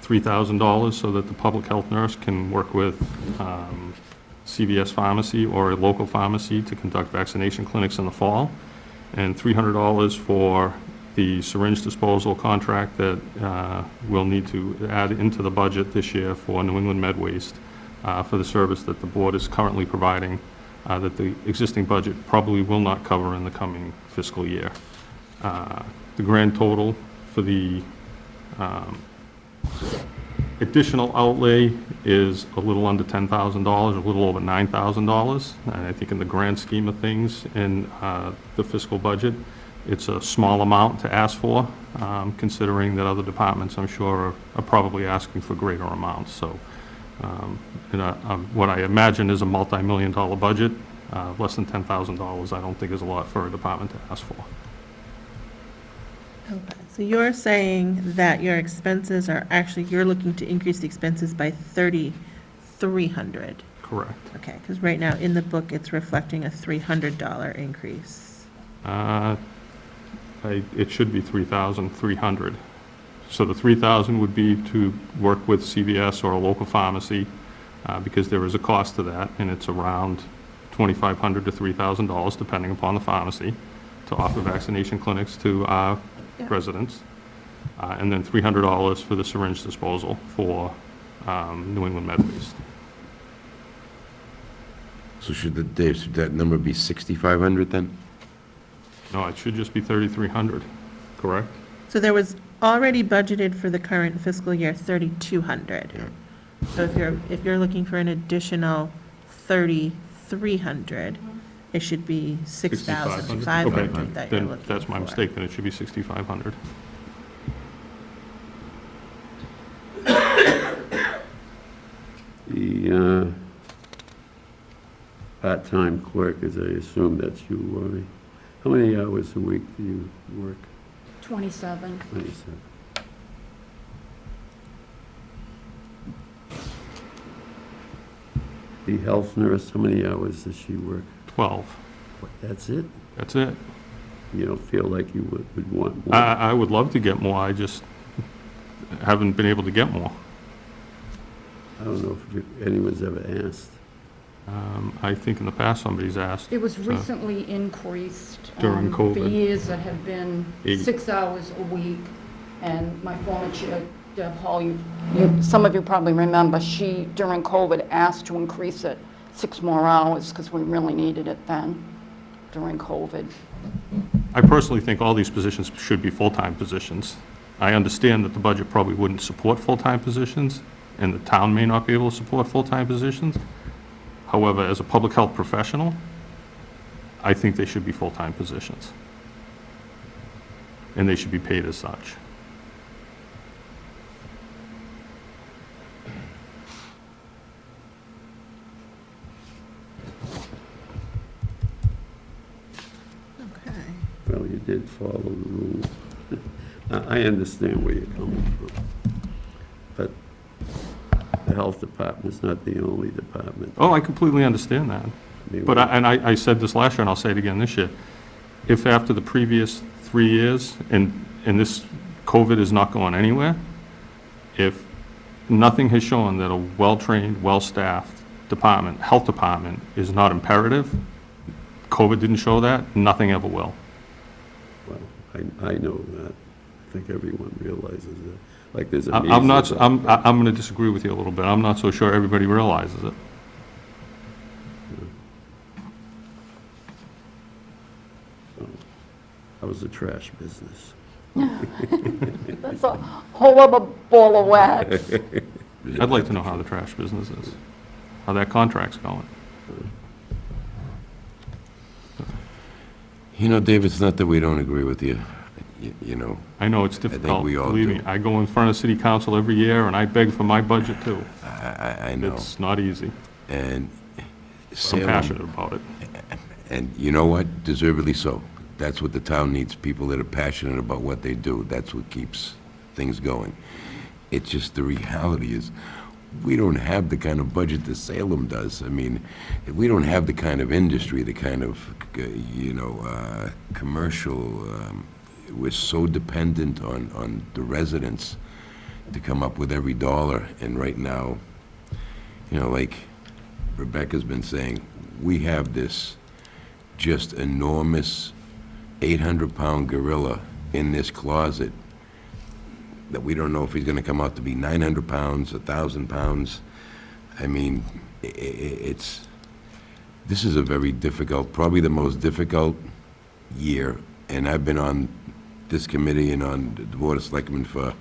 $3,000 so that the public health nurse can work with CVS Pharmacy or a local pharmacy to conduct vaccination clinics in the fall, and $300 for the syringe disposal contract that we'll need to add into the budget this year for New England Med Waste for the service that the board is currently providing, that the existing budget probably will not cover in the coming fiscal year. The grand total for the additional outlay is a little under $10,000, a little over $9,000. And I think in the grand scheme of things in the fiscal budget, it's a small amount to ask for, considering that other departments, I'm sure, are probably asking for greater amounts. So what I imagine is a multi-million-dollar budget, less than $10,000, I don't think is a lot for a department to ask for. Okay, so you're saying that your expenses are actually, you're looking to increase the expenses by $3,300. Correct. Okay, because right now in the book, it's reflecting a $300 increase. It should be $3,300. So the $3,000 would be to work with CVS or a local pharmacy, because there is a cost to that, and it's around $2,500 to $3,000, depending upon the pharmacy, to offer vaccination clinics to our residents. And then $300 for the syringe disposal for New England Med Waste. So should that number be 6,500 then? No, it should just be 3,300, correct? So there was already budgeted for the current fiscal year 3,200. Yeah. So if you're looking for an additional 3,300, It should be 6,500 Okay, that you're then looking that's my for. mistake, then it should be 6,500. The part-time clerk, as I assume that's you, Lori. How many hours a week do you work? 27. 27. The health nurse, how many hours does she work? 12, What, that's it? that's it. You don't feel like you would want more? I would love to get more, I just haven't been able to get more. I don't know if anyone's ever asked. I think in the past somebody's asked. It was so- recently increased. During For COVID. years, it had been 8. 6 hours a week, and my former chair, Deb Hall, some of you probably remember, she, during COVID, asked to increase it 6 more hours, because we really needed it then, during COVID. I personally think all these positions should be full-time positions. I understand that the budget probably wouldn't support full-time positions, and the town may not be able to support full-time positions. However, as a public health professional, I think they should be full-time positions. And they should be paid as such. Okay. Well, you did follow the rules. I understand where you're coming from. But the health department's not the only department. Oh, I completely understand that. mean, But I said this last year, and I'll say it again this year. If after the previous 3 years, and this COVID is not going anywhere, if nothing has shown that a well-trained, well-staffed department, health department, is not imperative, COVID didn't show that, nothing ever will. Well, I know that. I think everyone realizes that. Like there's a I'm not, measles I'm outbreak. going to disagree with you a little bit. I'm not so sure everybody realizes it. That was the trash business. That's a whole other ball of wax. I'd like to know how the trash business is, how that contract's going. You know, Dave, it's not that we don't agree with you, you know. I know it's think difficult, we all believe do. me. I go in front of city council every year, and I beg for my budget, too. I know. It's not easy. And I'm Salem, passionate about it. and you know what? Deservedly so. That's what the town needs, people that are passionate about what they do. That's what keeps things going. It's just the reality is, we don't have the kind of budget that Salem does. I mean, we don't have the kind of industry, the kind of, commercial, we're so dependent on the residents to come up with every dollar. And right now, like Rebecca's been saying, we have this just enormous 800-pound gorilla in this closet that we don't know if he's going to come out to be 900 pounds, 1,000 pounds. I mean, this is a very difficult, probably the most difficult year, and I've been on this committee and on the Board of Selectmen for,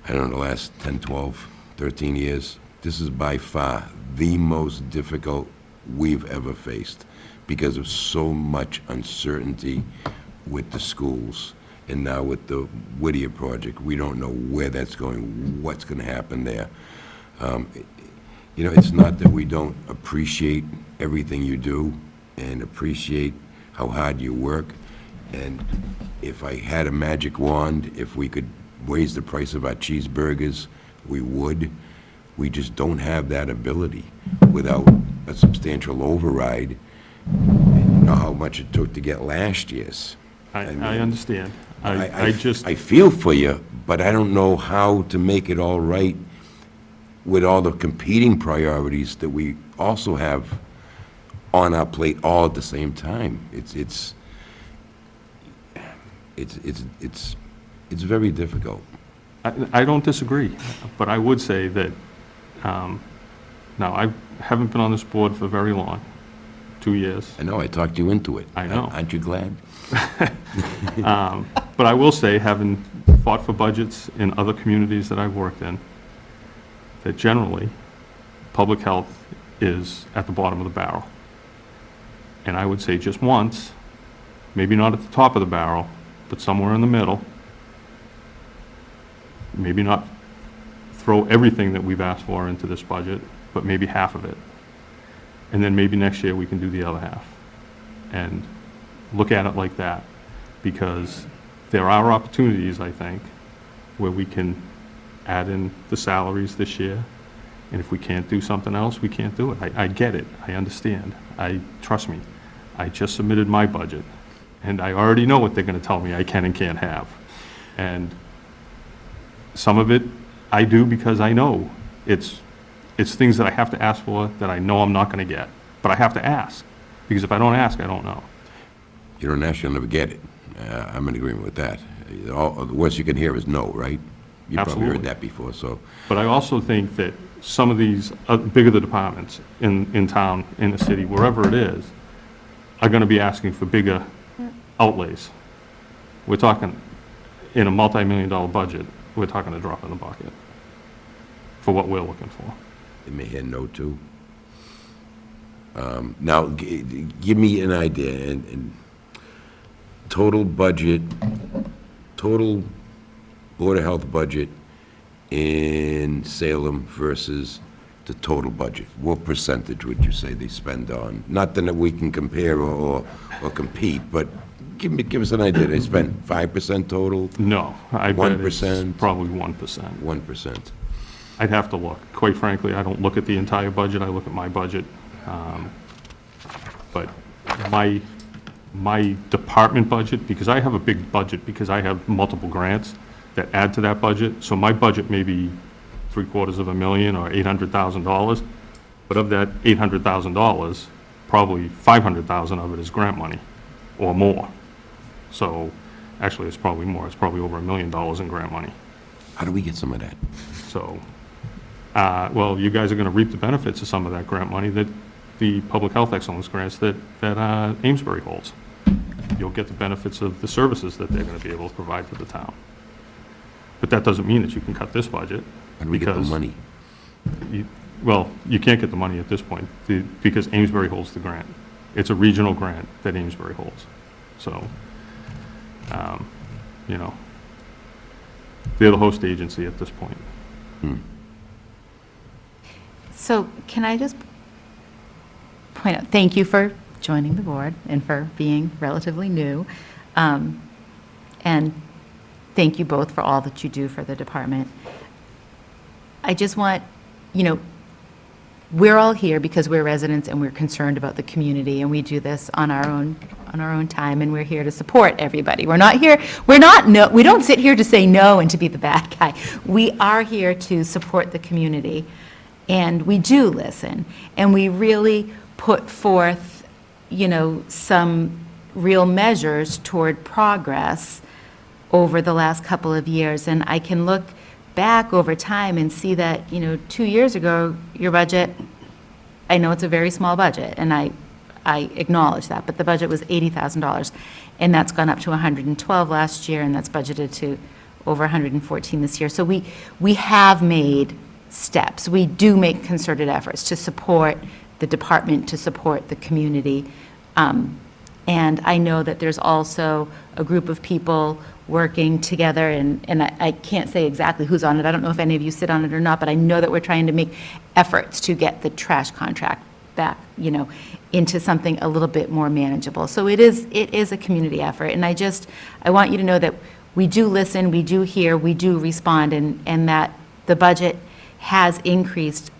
I don't know, the last 10, 12, 13 years. This is by far the most difficult we've ever faced because of so much uncertainty with the schools. And now with the Whittier project, we don't know where that's going, what's going to happen there. It's not that we don't appreciate everything you do and appreciate how hard you work. And if I had a magic wand, if we could raise the price of our cheeseburgers, we would. We just don't have that ability without a substantial override. You know how much it took to get last year's. I understand. I just, I feel for you, but I don't know how to make it all right with all the competing priorities that we also have on our plate all at the same time. It's very difficult. I don't disagree, but I would say that, now, I haven't been on this board for very long, 2 years. I know, I talked you into it. I know. Aren't you glad? But I will say, having fought for budgets in other communities that I've worked in, that generally, public health is at the bottom of the barrel. And I would say just once, maybe not at the top of the barrel, but somewhere in the middle. Maybe not throw everything that we've asked for into this budget, but maybe half of it. And then maybe next year we can do the other half. And look at it like that, because there are opportunities, I think, where we can add in the salaries this year. And if we can't do something else, we can't do it. I get it. I understand. Trust me, I just submitted my budget, and I already know what they're gonna tell me I can and can't have. And some of it I do because I know it's things that I have to ask for that I know I'm not gonna get. But I have to ask, because if I don't ask, I don't know. You don't ask, you'll never get it. I'm in agreement with that. The worst you can hear is no, right? You've probably Absolutely. heard that before, so. But I also think that some of these bigger the departments in town, in the city, wherever it is, are gonna be asking for bigger outlays. We're talking, in a multi-million-dollar budget, we're talking a drop in the bucket for what we're looking for. They may hear no too. Now, give me an idea, and total budget, total Board of Health budget in Salem versus the total budget. What percentage would you say they spend on? Not that we can compare or compete, but give us an idea. They spend 5% total? No, I bet it's 1%? probably 1%. 1%. I'd have to look. Quite frankly, I don't look at the entire budget, I look at my budget. But my department budget, because I have a big budget, because I have multiple grants that add to that budget, so my budget may be $750,000 or $800,000, but of that $800,000, probably $500,000 of it is grant money, or more. So, actually, it's probably more, it's probably over $1 million in grant money. How do we get some of that? So, well, you guys are gonna reap the benefits of some of that grant money, that the public health excellence grants that Amesbury holds. You'll get the benefits of the services that they're gonna be able to provide to the town. But that doesn't mean that you can cut this budget. How do we get the because money? Well, you can't get the money at this point, because Amesbury holds the grant. It's a regional grant that Amesbury holds. So, you know, they're the host agency at this point. So can I just point out, thank you for joining the board and for being relatively new. And thank you both for all that you do for the department. I just want, you know, we're all here because we're residents and we're concerned about the community, and we do this on our own time, and we're here to support everybody. We don't sit here to say no and to be the bad guy. We are here to support the community, and we do listen, and we really put forth, you know, some real measures toward progress over the last couple of years. And I can look back over time and see that, you know, 2 years ago, your budget, I know it's a very small budget, and I acknowledge that, but the budget was $80,000, and that's gone up to 112 last year, and that's budgeted to over 114 this year. So we have made steps. We do make concerted efforts to support the department, to support the community. And I know that there's also a group of people working together, and I can't say exactly who's on it. I don't know if any of you sit on it or not, but I know that we're trying to make efforts to get the trash contract back, you know, into something a little bit more manageable. So it is a community effort, and I want you to know that we do listen, we do hear, we do respond, and that the budget has increased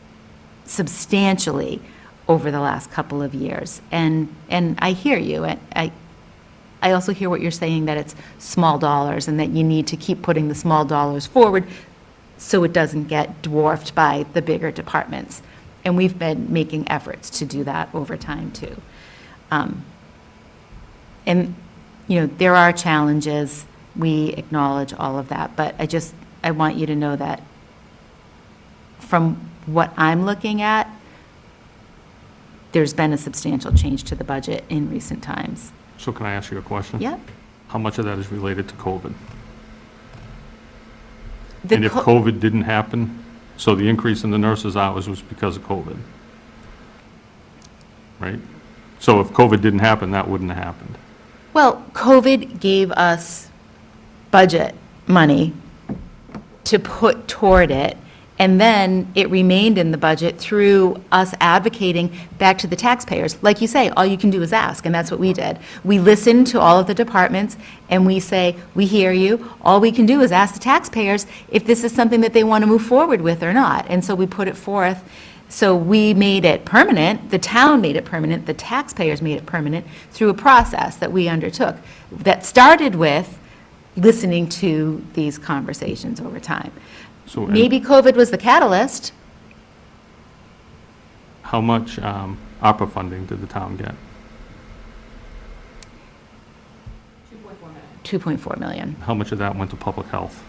substantially over the last couple of years. And I hear you. I also hear what you're saying, that it's small dollars and that you need to keep putting the small dollars forward so it doesn't get dwarfed by the bigger departments. And we've been making efforts to do that over time too. And, you know, there are challenges. We acknowledge all of that, but I want you to know that from what I'm looking at, there's been a substantial change to the budget in recent times. So can I ask you a question? Yep. How much of that is related to COVID? The And if COVID didn't happen, so the increase in the nurses' hours was because of COVID, right? So if COVID didn't happen, that wouldn't have happened. Well, COVID gave us budget money to put toward it, and then it remained in the budget through us advocating back to the taxpayers. Like you say, all you can do is ask, and that's what we did. We listened to all of the departments, and we say, we hear you. All we can do is ask the taxpayers if this is something that they want to move forward with or not. And so we put it forth. So we made it permanent, the town made it permanent, the taxpayers made it permanent through a process that we undertook that started with listening to these conversations over time. So Maybe COVID was the catalyst. how much ARPA funding did the town get? 2.4 million. How much of that went to public health?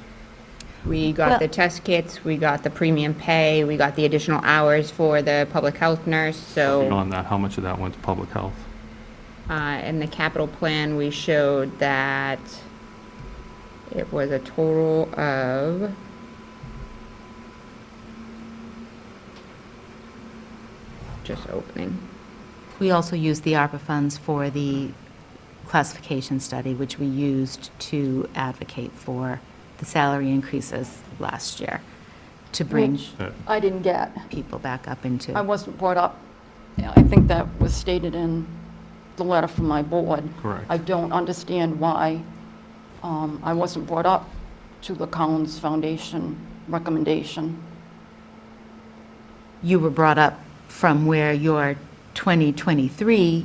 We got the test kits, we got the premium pay, we got the additional hours for the public health nurse, so, Beyond that, how much of that went to public health? in the capital plan, we showed that it was a total of just opening. We also used the ARPA funds for the classification study, which we used to advocate for the salary increases last year, to bring Which I didn't get. people back up into. I wasn't brought up. I think that was stated in the letter from my board. Correct. I don't understand why I wasn't brought up to the Collins Foundation recommendation. You were brought up from where your 2023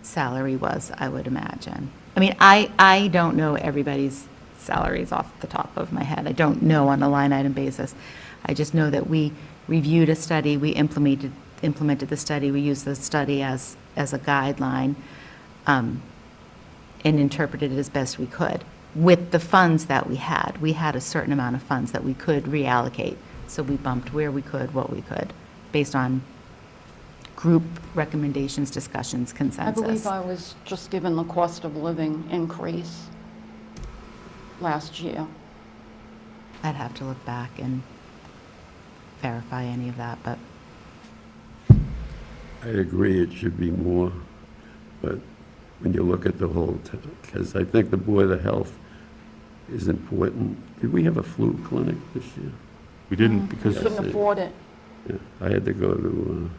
salary was, I would imagine. I mean, I don't know everybody's salaries off the top of my head. I don't know on a line item basis. I just know that we reviewed a study, we implemented the study, we used the study as a guideline, and interpreted it as best we could. With the funds that we had a certain amount of funds that we could reallocate. So we bumped where we could, what we could, based on group recommendations, discussions, I consensus. believe I was just given the cost of living increase last year. I'd have to look back and verify any of that, but I agree it should be more, but when you look at the whole, because I think the Board of Health is important. Did we have a flu clinic this year? We didn't because, Yes. Couldn't afford it. Yeah, I had to go to,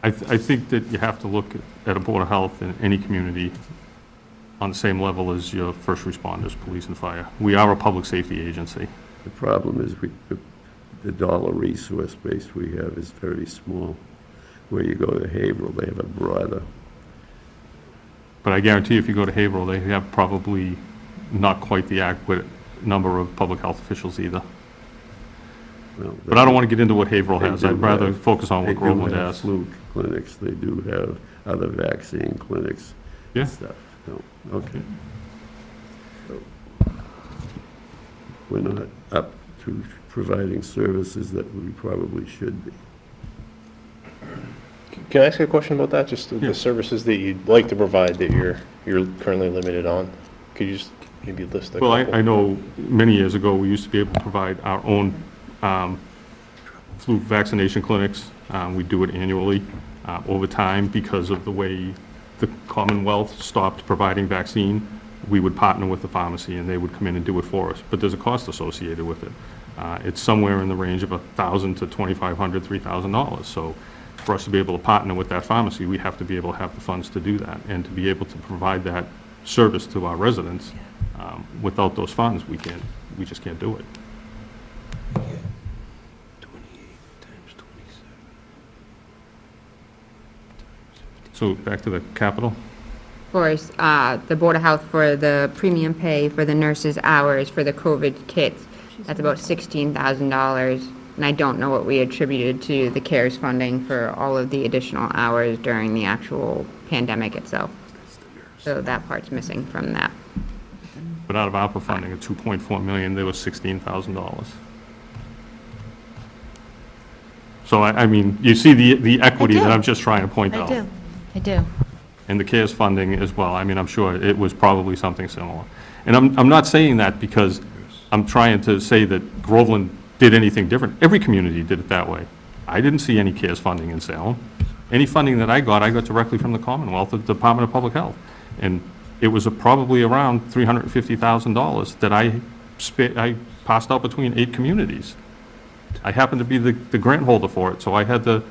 I think that you have to look at a Board of Health in any community on the same level as your first responders, police and fire. We are a public safety agency. the problem is the dollar resource base we have is very small. Where you go to Haverhill, they have a broader, But I guarantee if you go to Haverhill, they have probably not quite the adequate number of public health officials either. well. But I don't want to get into what Haverhill They has. do I'd rather have- focus on They what do Groveland have has. flu clinics, they do have other vaccine clinics Yeah. and stuff. No, okay. So, we're not up to providing services that we probably should be. Can I ask a question about that? Just Yeah. the services that you'd like to provide that you're currently limited on? Could you just maybe list a couple? Well, I know many years ago, we used to be able to provide our own flu vaccination clinics. We do it annually. Over time, because of the way the Commonwealth stopped providing vaccine, we would partner with the pharmacy and they would come in and do it for us. But there's a cost associated with it. It's somewhere in the range of $1,000 to $2,500, $3,000. So for us to be able to partner with that pharmacy, we have to be able to have the funds to do that. And to be able to provide that service to our residents, without those funds, we just can't do it. 28 times 27. So back to the capital. For the Board of Health, for the premium pay, for the nurses' hours, for the COVID kits, that's about $16,000. And I don't know what we attributed to the CARES funding for all of the additional hours during the actual pandemic itself. So that part's missing from that. But out of ARPA funding of $2.4 million, there was $16,000. So I mean, you see the equity do. that I'm just trying to point out. I do. And the CARES funding as well. I mean, I'm sure it was probably something similar. And I'm not saying that because I'm trying to say that Groveland did anything different. Every community did it that way. I didn't see any CARES funding in Salem. Any funding that I got directly from the Commonwealth, the Department of Public Health. And it was probably around $350,000 that I passed out between 8 communities. I happened to be the grant holder for it, so I had to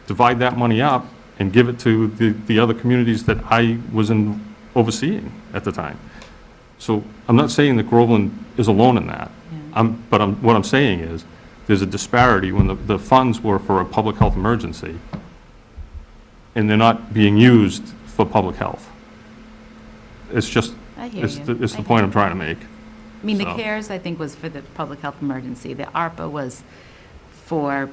divide that money up and give it to the other communities that I was overseeing at the time. So I'm not saying that Groveland is alone in that. What I'm saying is, there's a disparity when the funds were for a public health emergency, and they're not being used for public health. It's just, I hear it's you. the I point hear I'm trying to make. I mean, the So- CARES, I think, was for the public health emergency. The ARPA was for,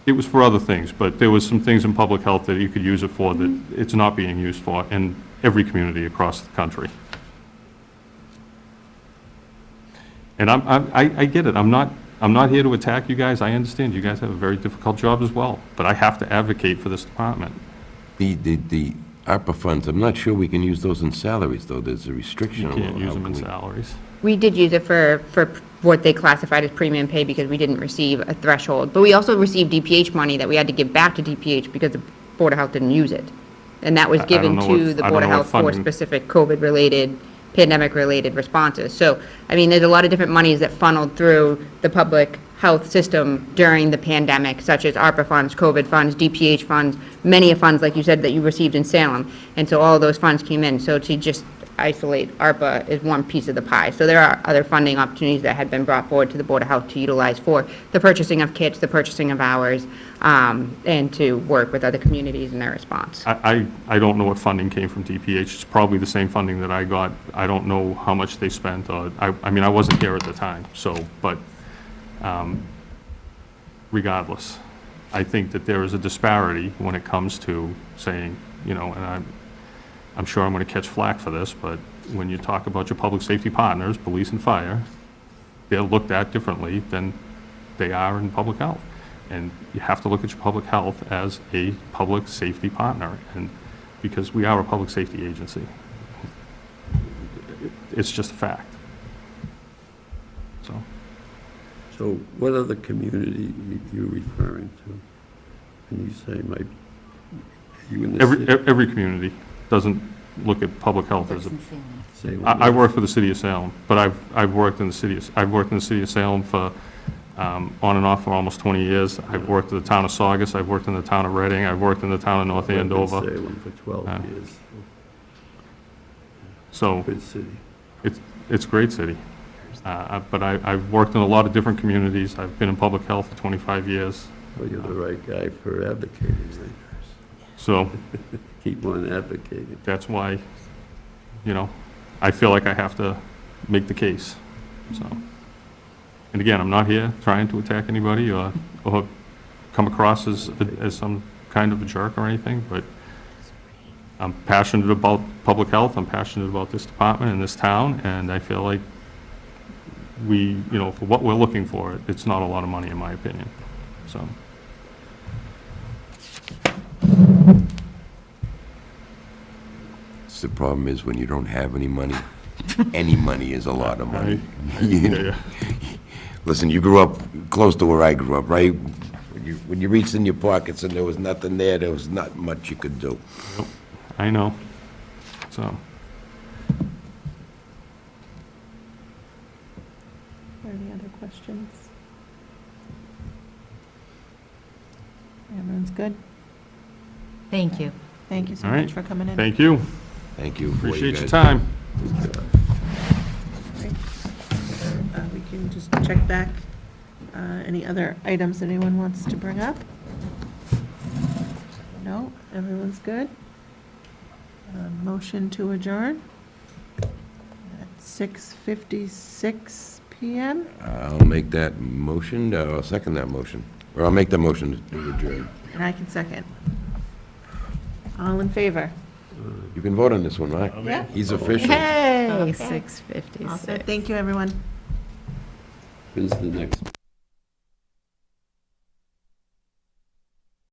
It was for other things, but there was some things in public health that you could use it for that it's not being used for in every community across the country. And I get it. I'm not here to attack you guys. I understand you guys have a very difficult job as well, but I have to advocate for this department. The ARPA funds, I'm not sure we can use those in salaries, though. There's a restriction You on can't use how them in can we- salaries. We did use it for what they classified as premium pay because we didn't receive a threshold. But we also received DPH money that we had to give back to DPH because the Board of Health didn't use it. And that was I don't given know to if- the I Board don't of know if Health for funding- specific COVID-related, pandemic-related responses. So, I mean, there's a lot of different monies that funneled through the public health system during the pandemic, such as ARPA funds, COVID funds, DPH funds, many of funds, like you said, that you received in Salem. And so all of those funds came in. So to just isolate ARPA is one piece of the pie. So there are other funding opportunities that had been brought forward to the Board of Health to utilize for the purchasing of kits, the purchasing of hours, and to work with other communities in their response. I don't know what funding came from DPH. It's probably the same funding that I got. I don't know how much they spent. I mean, I wasn't here at the time, so, but regardless, I think that there is a disparity when it comes to saying, you know, and I'm sure I'm going to catch flack for this, but when you talk about your public safety partners, police and fire, they're looked at differently than they are in public health. And you have to look at your public health as a public safety partner, and because we are a public safety agency. It's just a fact. So, So what other community you referring to? When you say you in the city? every community doesn't look at public health as a, Salem. I work for the city of Salem, but I've worked in the city of Salem for, on and off for almost 20 years. I've worked in the town of Saugus, I've worked in the town of Reading, I've worked in the town of North I've worked in Andover. Salem for 12 years. So, Good city. it's a great city. But I've worked in a lot of different communities. I've been in public health for 25 years. Well, you're the right guy for advocating. Right? So Keep on advocating. that's why, you know, I feel like I have to make the case, so. And again, I'm not here trying to attack anybody or come across as some kind of a jerk or anything, but I'm passionate about public health, I'm passionate about this department and this town, and I feel like we, you know, for what we're looking for, it's not a lot of money in my opinion, so. The problem is when you don't have any money, any money is a lot of money. Yeah. Listen, you grew up close to where I grew up, right? When you reached in your pockets and there was nothing there was not much you could do. Yep, I know, so. Any other questions? Everyone's good? thank you. Thank you so All much right. for coming in. Thank you. Thank you. for what you Appreciate your guys time. Great. We can just check back. Any other items that anyone wants to bring up? No? Everyone's good? Motion to adjourn at 6:56 PM. I'll make that motion, I'll second that motion. Or I'll make the motion to adjourn. And I can second. All in favor? You can vote on this one, right? Yeah. He's official. Hey, Okay. 6:56. All set. Thank you, everyone. When's the next